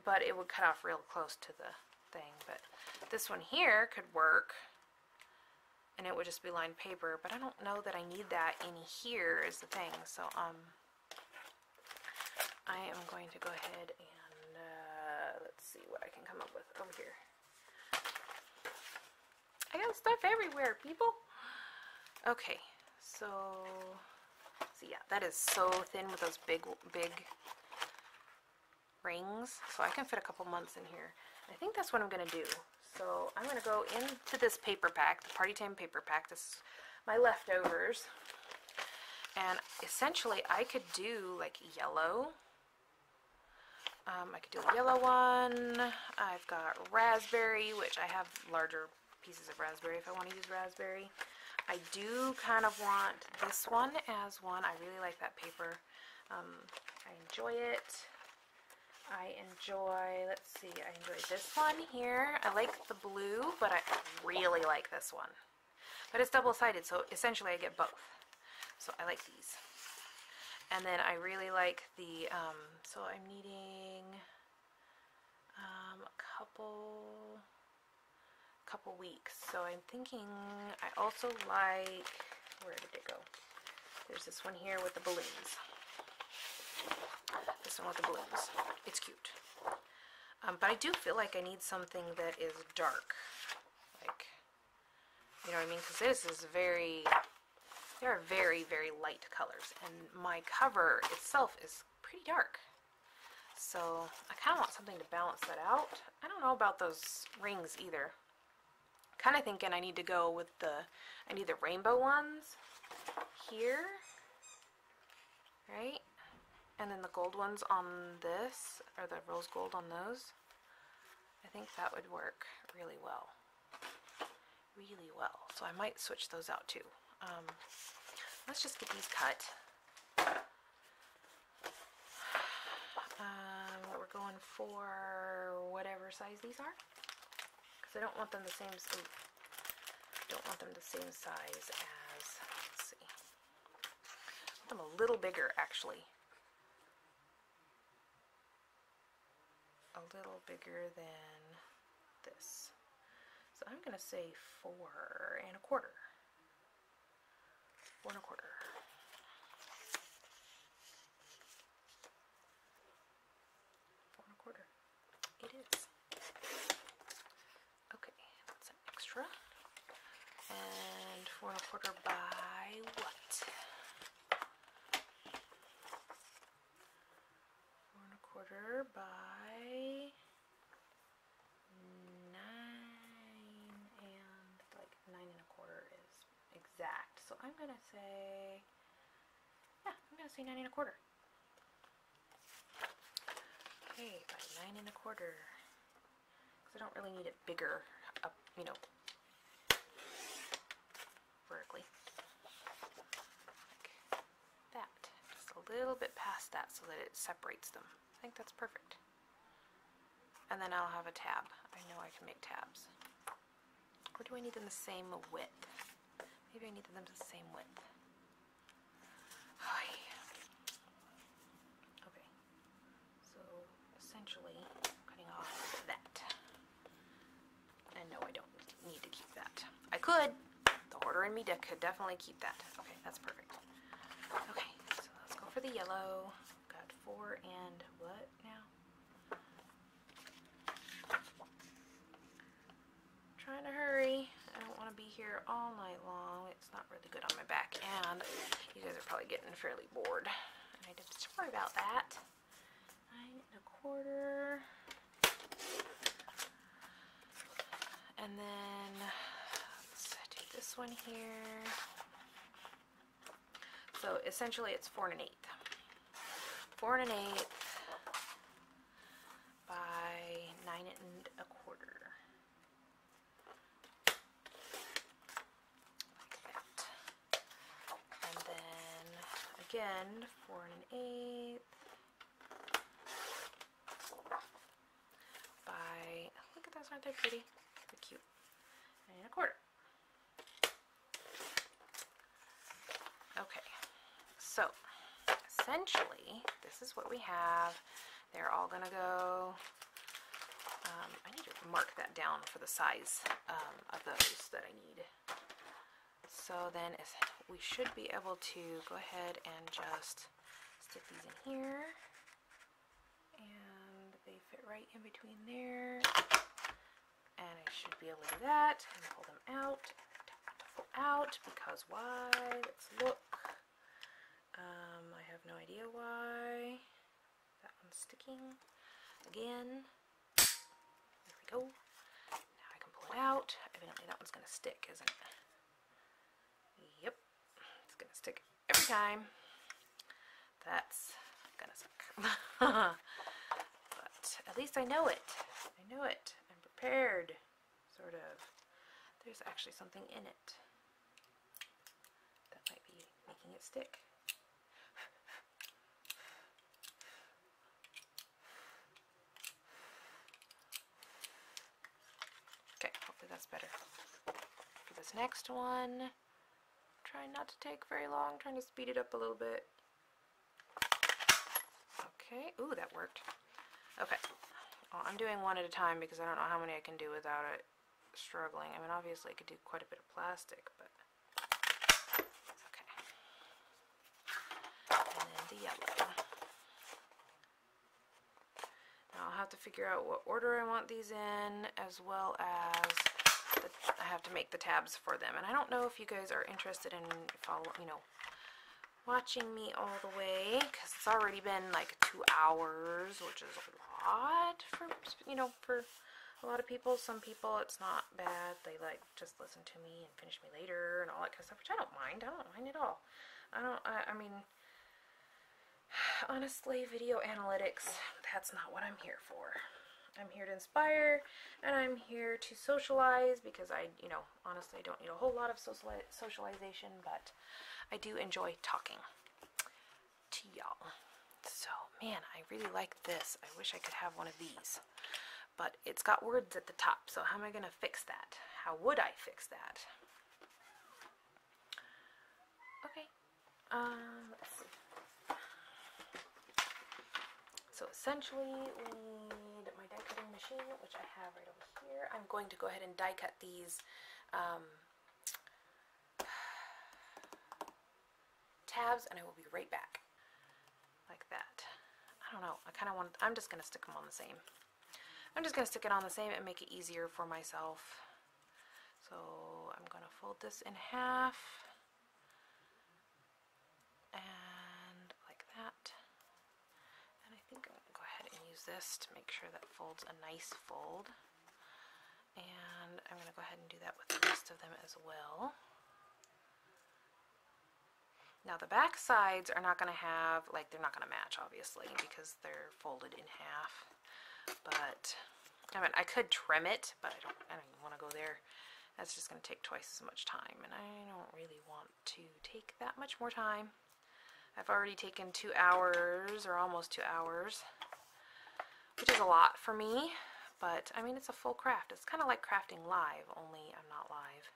but it would cut off real close to the thing. But this one here could work, and it would just be lined paper, but I don't know that I need that in here is the thing. So I am going to go ahead and let's see what I can come up with over here. I got stuff everywhere, people. Okay, so yeah, that is so thin with those big rings, so I can fit a couple months in here. I think that's what I'm gonna do. So I'm gonna go into this paper pack, the Party Time paper pack. This is my leftovers, and essentially I could do like yellow. I could do a yellow one. I've got raspberry, which I have larger pieces of raspberry if I want to use raspberry. I do kind of want this one as one. I really like that paper. I enjoy it. I enjoy, let's see, I enjoy this one here. I like the blue, but I really like this one. But it's double-sided, so essentially I get both. So I like these. And then I really like the, so I'm needing a couple weeks. So I'm thinking, I also like, where did it go? There's this one here with the balloons. This one with the balloons. It's cute. But I do feel like I need something that is dark. Like, you know what I mean? Because this is very, they are very, very light colors. And my cover itself is pretty dark. So I kind of want something to balance that out. I don't know about those rings either. Kind of thinking I need to go with I need the rainbow ones here. Right? And then the gold ones on this, or the rose gold on those. I think that would work really well. Really well. So I might switch those out too. Let's just get these cut. We're going for whatever size these are. Because I don't want them the same size as, let's see. I want them a little bigger actually. A little bigger than this. So I'm going to say 4 1/4. 4 1/4. 4 1/4. It is. Okay, that's an extra. And 4 1/4 by what? 4 1/4 by 9, and like 9 1/4 is exact. So I'm gonna say, yeah, I'm gonna say 9 1/4. Okay, by 9 1/4. Because I don't really need it bigger up, you know, vertically. Like that. Just a little bit past that so that it separates them. I think that's perfect. And then I'll have a tab. I know I can make tabs. Or do I need them the same width? Maybe I need them the same width. Okay. So essentially cutting off that. And no, I don't need to keep that. I could. The hoarder in me could definitely keep that. Okay, that's perfect. Okay, so let's go for the yellow. Got 4 and what now? Trying to hurry. I don't want to be here all night long. It's not really good on my back, and you guys are probably getting fairly bored. And I didn't worry about that. 9 1/4. And then let's do this one here. So essentially it's 4 1/8. 4 1/8 by 9 1/4. end 4 1/8 by, look at those, aren't they pretty? They're cute. And 1/4. Okay, so essentially this is what we have. They're all gonna go, I need to mark that down for the size of those that I need. So then we should be able to go ahead and just stick these in here, and they fit right in between there, and I should be able to do that and pull them out. To pull out, because why? Let's look. I have no idea why. That one's sticking again. There we go. Now I can pull it out. Evidently that one's going to stick, isn't it? Yep. It's going to stick every time. That's going to suck. But at least I know it. I know it. I'm prepared. Sort of. There's actually something in it that might be making it stick. Okay, hopefully that's better. For this next one, trying not to take very long, trying to speed it up a little bit. Okay, ooh, that worked. Okay, well, I'm doing one at a time because I don't know how many I can do without it struggling. I mean, obviously I could do quite a bit of plastic, but okay. And then the yellow. Now I'll have to figure out what order I want these in, as well as I have to make the tabs for them. And I don't know if you guys are interested in watching me all the way, because it's already been like 2 hours, which is a lot for for a lot of people. Some people it's not bad. They like just listen to me and finish me later and all that kind of stuff, which I don't mind. I don't mind at all. I mean, honestly, video analytics, that's not what I'm here for. I'm here to inspire, and I'm here to socialize, because honestly, I don't need a whole lot of socialization, but I do enjoy talking to y'all. So, man, I really like this. I wish I could have one of these. But it's got words at the top, so how am I going to fix that? How would I fix that? Okay, let's see. So essentially, we need my die cutting machine, which I have right over here. I'm going to go ahead and die cut these tabs, and I will be right back. Like that. I don't know. I'm just going to stick them on the same. I'm just going to stick it on the same and make it easier for myself. So I'm going to fold this in half. And like that. And I think I'm going to go ahead and use this to make sure that folds a nice fold. And I'm going to go ahead and do that with the rest of them as well. Now the back sides are not going to have, they're not going to match, obviously, because they're folded in half. But, I mean, I could trim it, but I don't even want to go there. That's just going to take twice as much time, and I don't really want to take that much more time. I've already taken 2 hours, or almost 2 hours, which is a lot for me, but, I mean, it's a full craft. It's kind of like crafting live, only I'm not live.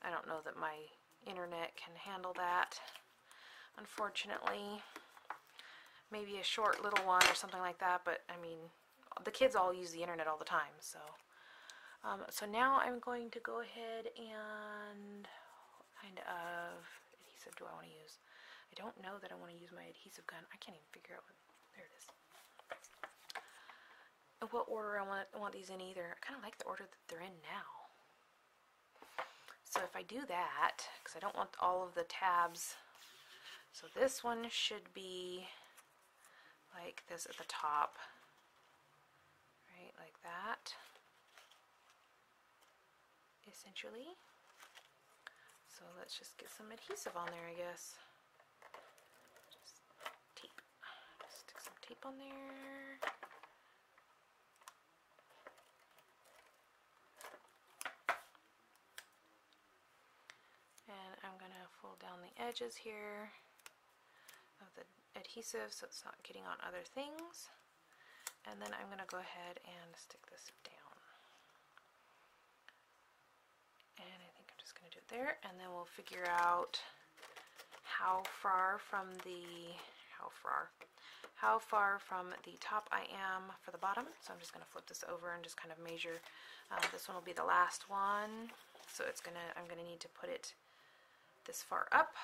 I don't know that my internet can handle that, unfortunately. Maybe a short little one or something like that, but, I mean, the kids all use the internet all the time, so. So now I'm going to go ahead and, what kind of adhesive do I want to use? I don't know that I want to use my adhesive gun. I can't even figure out there it is. What order I want these in either. I kind of like the order that they're in now. So if I do that, because I don't want all of the tabs, so this one should be like this at the top, right, like that, essentially. So let's just get some adhesive on there, I guess. Just tape. Stick some tape on there. And I'm going to fold down the edges here adhesive so it's not getting on other things. And then I'm going to go ahead and stick this down. And I think I'm just going to do it there, and then we'll figure out how far from the top I am for the bottom. So I'm just going to flip this over and just kind of measure. This one will be the last one, so I'm going to need to put it this far up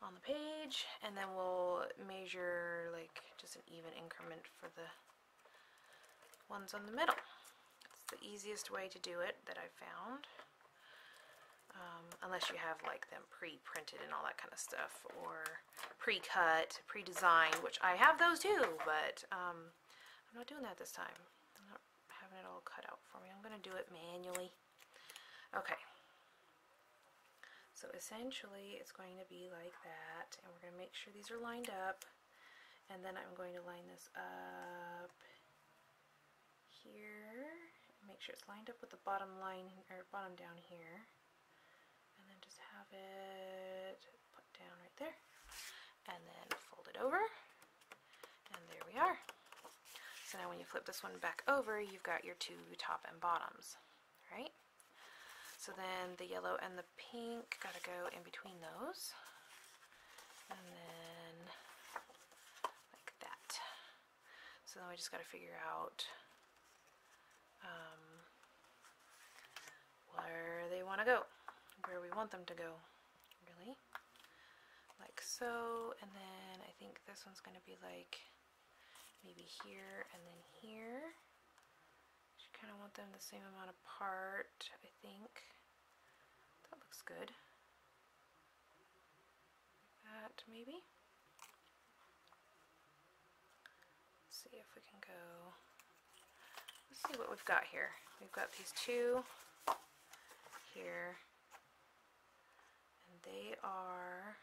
on the page, and then we'll measure like just an even increment for the ones on the middle. It's the easiest way to do it that I've found. Unless you have like them pre-printed and all that kind of stuff, or pre-cut, pre-designed, which I have those too, but I'm not doing that this time. I'm not having it all cut out for me. I'm going to do it manually. Okay. So essentially it's going to be like that, and we're going to make sure these are lined up, and then I'm going to line this up here, make sure it's lined up with the bottom line, or bottom down here. And then just have it put down right there, and then fold it over, and there we are. So now when you flip this one back over, you've got your two top and bottoms, right? So then the yellow and the pink gotta go in between those, and then like that. So then we just gotta figure out where they want to go, where we want them to go, really, like so. And then I think this one's going to be like maybe here and then here. You kind of want them the same amount apart, I think. That looks good. Like that, maybe. Let's see if we can go. Let's see what we've got here. We've got these two here, and they are,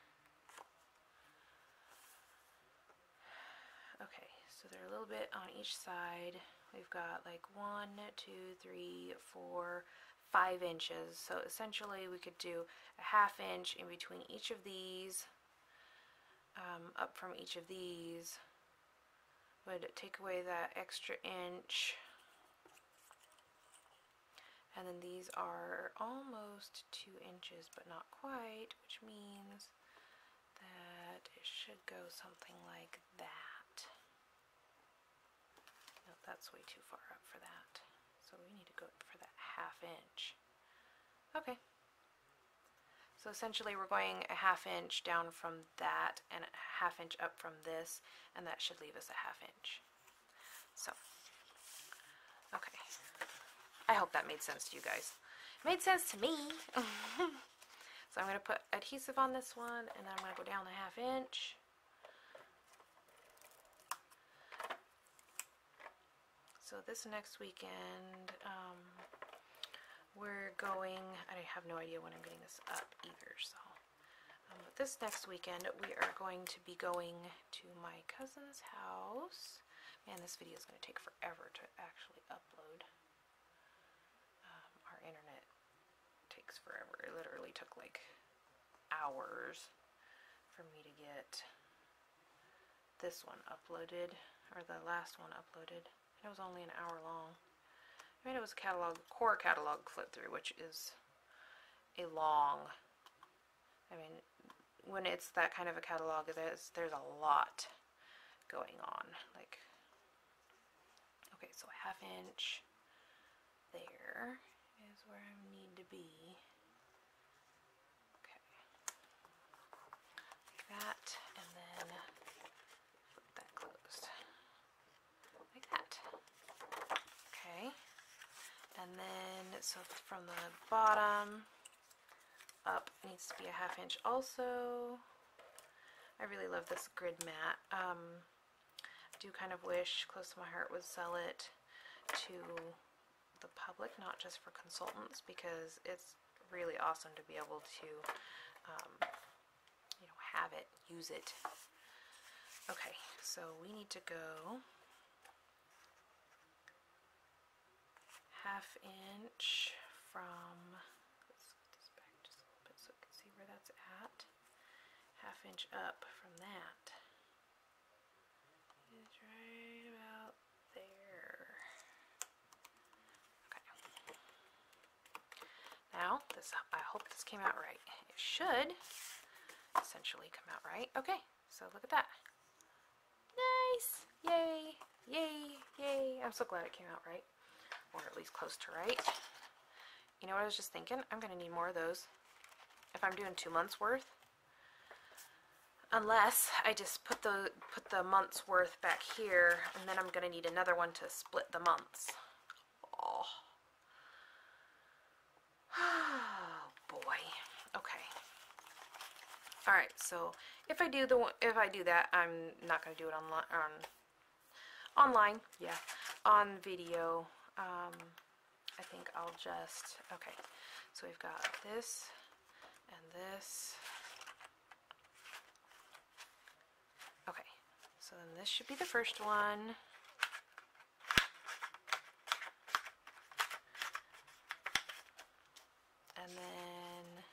okay, so they're a little bit on each side. We've got like 1, 2, 3, 4, 5 inches. So essentially we could do a ½ inch in between each of these, up from each of these would take away that extra inch. And then these are almost 2 inches, but not quite, which means that it should go something like that. No, that's way too far up for that. So we need to go for that ½ inch. Okay. So essentially we're going a ½ inch down from that and a ½ inch up from this, and that should leave us a ½ inch. So, okay. I hope that made sense to you guys. It made sense to me. So I'm going to put adhesive on this one, and then I'm going to go down the ½ inch. So this next weekend, we're going, I have no idea when I'm getting this up either, so. But this next weekend, we are going to be going to my cousin's house. Man, this video is going to take forever to actually upload. Our internet takes forever. It literally took like hours for me to get this one uploaded, or the last one uploaded. It was only an hour long. I mean, it was a core catalog flip through, which is a long, I mean, when it's that kind of a catalog, there's a lot going on. Like, okay, so a ½ inch there is where I need to be. Okay, like that, and then flip that closed, like that. Okay, and then so from the bottom up needs to be a ½ inch also. I really love this grid mat. I do kind of wish Close to My Heart would sell it to the public, not just for consultants, because it's really awesome to be able to you know, have it, use it. Okay, so we need to go ½ inch from, let's get this back just a little bit so we can see where that's at. ½ inch up from that is right about there. Okay. Now, I hope this came out right. It should essentially come out right. Okay, so look at that. Nice! Yay! Yay! Yay! I'm so glad it came out right. Or at least close to right. You know what I was just thinking? I'm going to need more of those if I'm doing 2 months worth. Unless I just put the month's worth back here, and then I'm going to need another one to split the months. Oh. Oh boy. Okay. All right. So if I do that, I'm not going to do it online. Yeah, on video. I think I'll just, okay, so we've got this and this. Okay, so then this should be the first one. And then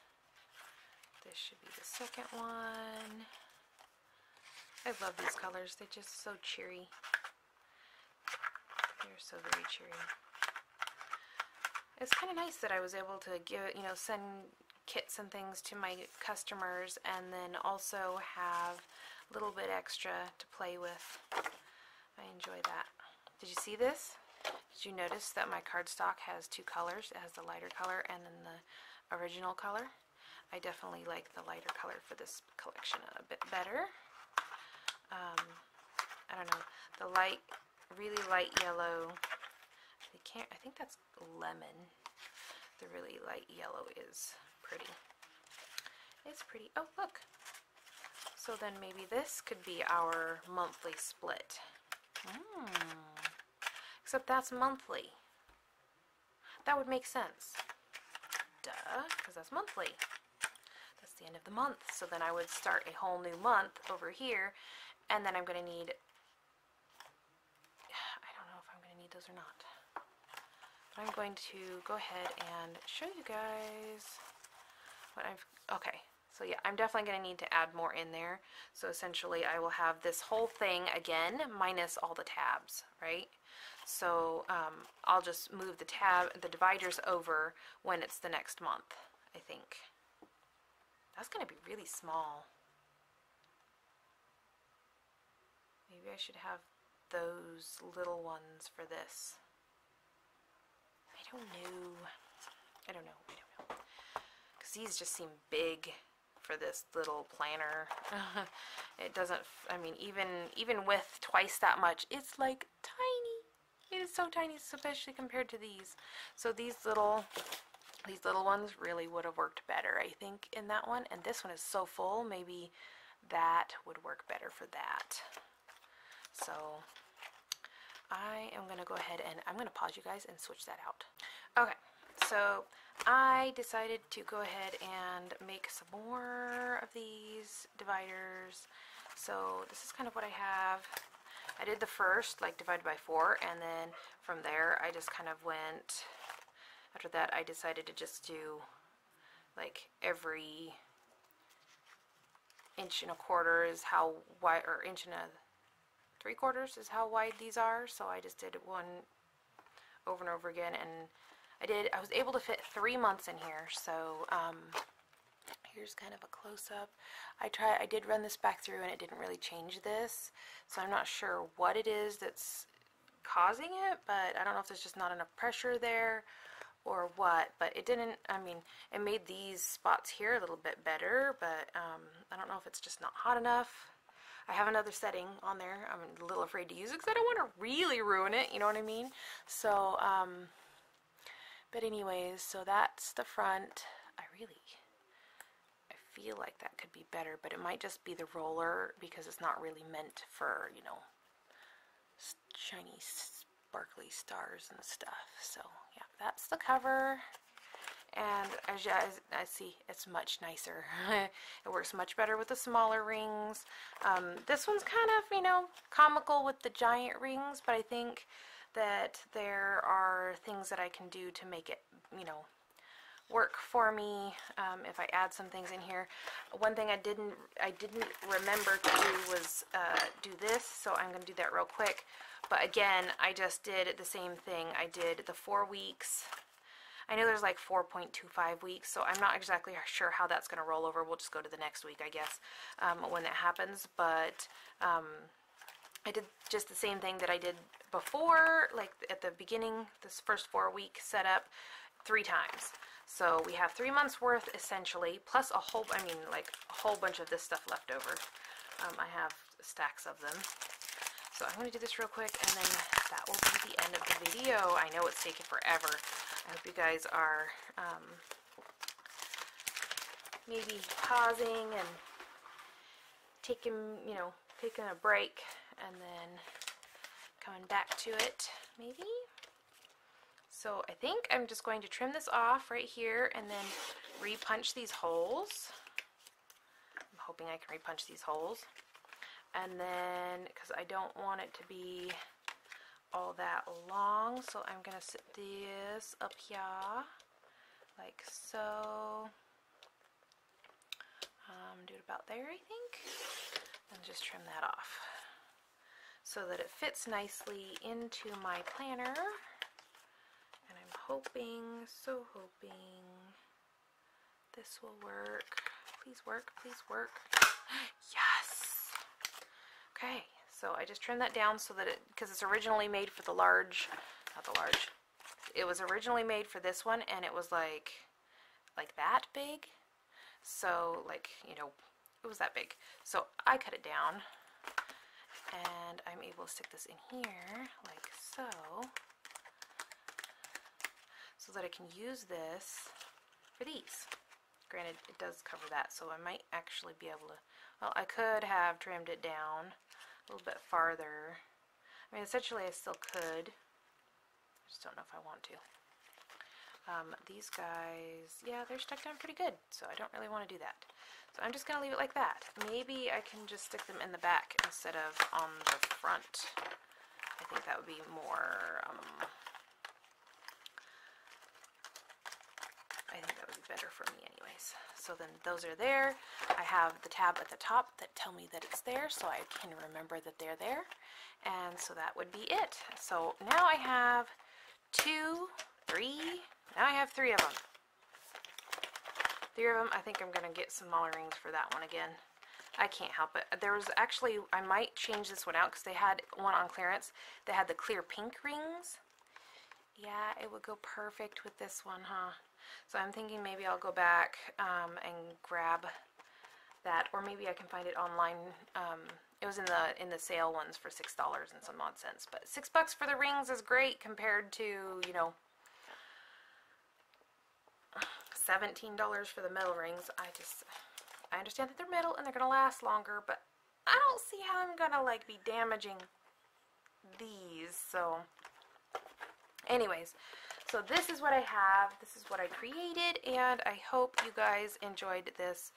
this should be the second one. I love these colors. They're just so cheery. They're so very cheery. It's kind of nice that I was able to send kits and things to my customers and then also have a little bit extra to play with. I enjoy that. Did you see this? Did you notice that my cardstock has 2 colors? It has the lighter color and then the original color. I definitely like the lighter color for this collection a bit better. I don't know, the really light yellow, I think that's lemon. The really light yellow is pretty. It's pretty. Oh, look. So then maybe this could be our monthly split. Except that's monthly. That would make sense. Duh, because that's monthly. That's the end of the month. So then I would start a whole new month over here, and then I'm going to need, I don't know if I'm going to need those or not. But I'm going to go ahead and show you guys what okay. So yeah, I'm definitely going to need to add more in there. So essentially I will have this whole thing again minus all the tabs, right? So I'll just move the dividers over when it's the next month, I think. That's going to be really small. Maybe I should have those little ones for this. I don't know. Because these just seem big for this little planner. It doesn't, I mean, even with twice that much, it's like tiny. It is so tiny, especially compared to these. So these little ones really would have worked better, I think, in that one. And this one is so full, maybe that would work better for that. So I am going to go ahead and I'm going to pause you guys and switch that out. Okay, so I decided to go ahead and make some more of these dividers. So this is kind of what I have. I did the first, like divided by 4, and then from there I just kind of went, after that I decided to just do like every 1.25 inches is how wide, or 1 3/4 is how wide these are. So I just did one over and over again, and I was able to fit 3 months in here. So here's kind of a close-up. I did run this back through and it didn't really change this, so I'm not sure what it is that's causing it, but I don't know if there's just not enough pressure there or what, but it didn't, I mean, it made these spots here a little bit better, but I don't know if it's just not hot enough. I have another setting on there. I'm a little afraid to use it because I don't want to really ruin it, you know what I mean? So, but anyways, so that's the front. I feel like that could be better, but it might just be the roller because it's not really meant for, you know, shiny, sparkly stars and stuff. So, yeah, that's the cover. And as you guys see, it's much nicer. It works much better with the smaller rings. This one's kind of, you know, comical with the giant rings, but I think that there are things that I can do to make it, you know, work for me if I add some things in here. One thing I didn't remember to do was do this, so I'm going to do that real quick. But again, I just did the same thing. I did the 4 weeks. I know there's like 4.25 weeks, so I'm not exactly sure how that's going to roll over. We'll just go to the next week, I guess, when that happens. But I did just the same thing that I did before, like at the beginning, this first 4-week setup, 3 times. So we have 3 months worth essentially, plus a whole bunch of this stuff left over. I have stacks of them. So I'm going to do this real quick, and then that will be the end of the video. I know it's taken forever. I hope you guys are maybe pausing and taking a break, and then coming back to it, maybe. So I think I'm just going to trim this off right here and then repunch these holes. I'm hoping I can repunch these holes. And then, because I don't want it to be all that long, so I'm going to sit this up here, like so. Do it about there, I think. And just trim that off so that it fits nicely into my planner. And I'm hoping, so hoping, this will work. Please work, please work. Yes! Okay, so I just trimmed that down so that because it's originally made for the large, not the large, it was originally made for this one, and it was like that big. So, it was that big. So I cut it down, and I'm able to stick this in here, like so that I can use this for these. Granted, it does cover that, so I might actually be able to, well, I could have trimmed it down a little bit farther. I mean, essentially I still could. I just don't know if I want to. These guys, yeah, they're stuck down pretty good, so I don't really want to do that. So I'm just going to leave it like that. Maybe I can just stick them in the back instead of on the front. I think that would be more, I think that would be better for me anyways. So then those are there. I have the tab at the top that tell me that it's there, so I can remember that they're there. And so that would be it. So now I have 2, 3, now I have 3 of them. 3 of them. I think I'm going to get some smaller rings for that one again. I can't help it. There was actually, I might change this one out because they had one on clearance. They had the clear pink rings. Yeah, it would go perfect with this one, huh? So I'm thinking maybe I'll go back and grab that, or maybe I can find it online. It was in the sale ones for $6 and some odd cents, but $6 for the rings is great compared to, $17 for the metal rings. I understand that they're metal and they're gonna last longer, but I don't see how I'm gonna be damaging these. So anyways, so this is what I have, this is what I created, and I hope you guys enjoyed this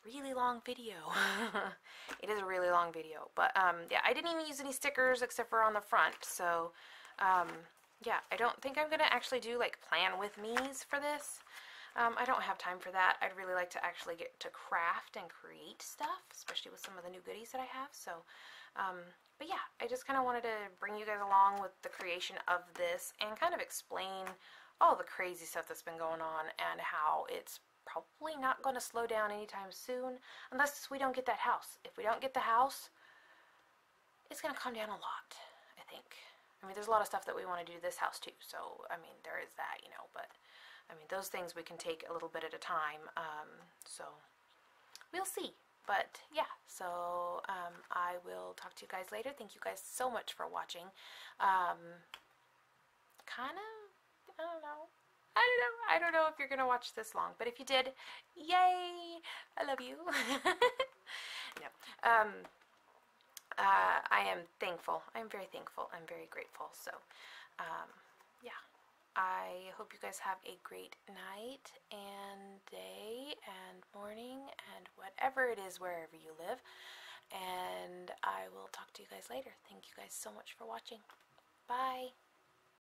really long video. It is a really long video, but yeah, I didn't even use any stickers except for on the front. So yeah, I don't think I'm gonna actually do plan with me's for this. I don't have time for that. I'd really like to actually get to craft and create stuff, especially with some of the new goodies that I have. So but yeah, I just kind of wanted to bring you guys along with the creation of this and kind of explain all the crazy stuff that's been going on and how it's probably not going to slow down anytime soon unless we don't get that house. If we don't get the house, it's going to calm down a lot, I think. I mean, there's a lot of stuff that we want to do to this house too, so I mean, there is that, but I mean, those things we can take a little bit at a time, so we'll see. But yeah, so I will talk to you guys later. Thank you guys so much for watching. Kind of, I don't know if you're gonna watch this long, but if you did, yay! I love you. No, I am thankful. I'm very thankful. I'm very grateful. So, yeah. I hope you guys have a great night and day and morning and whatever it is wherever you live. And I will talk to you guys later. Thank you guys so much for watching. Bye.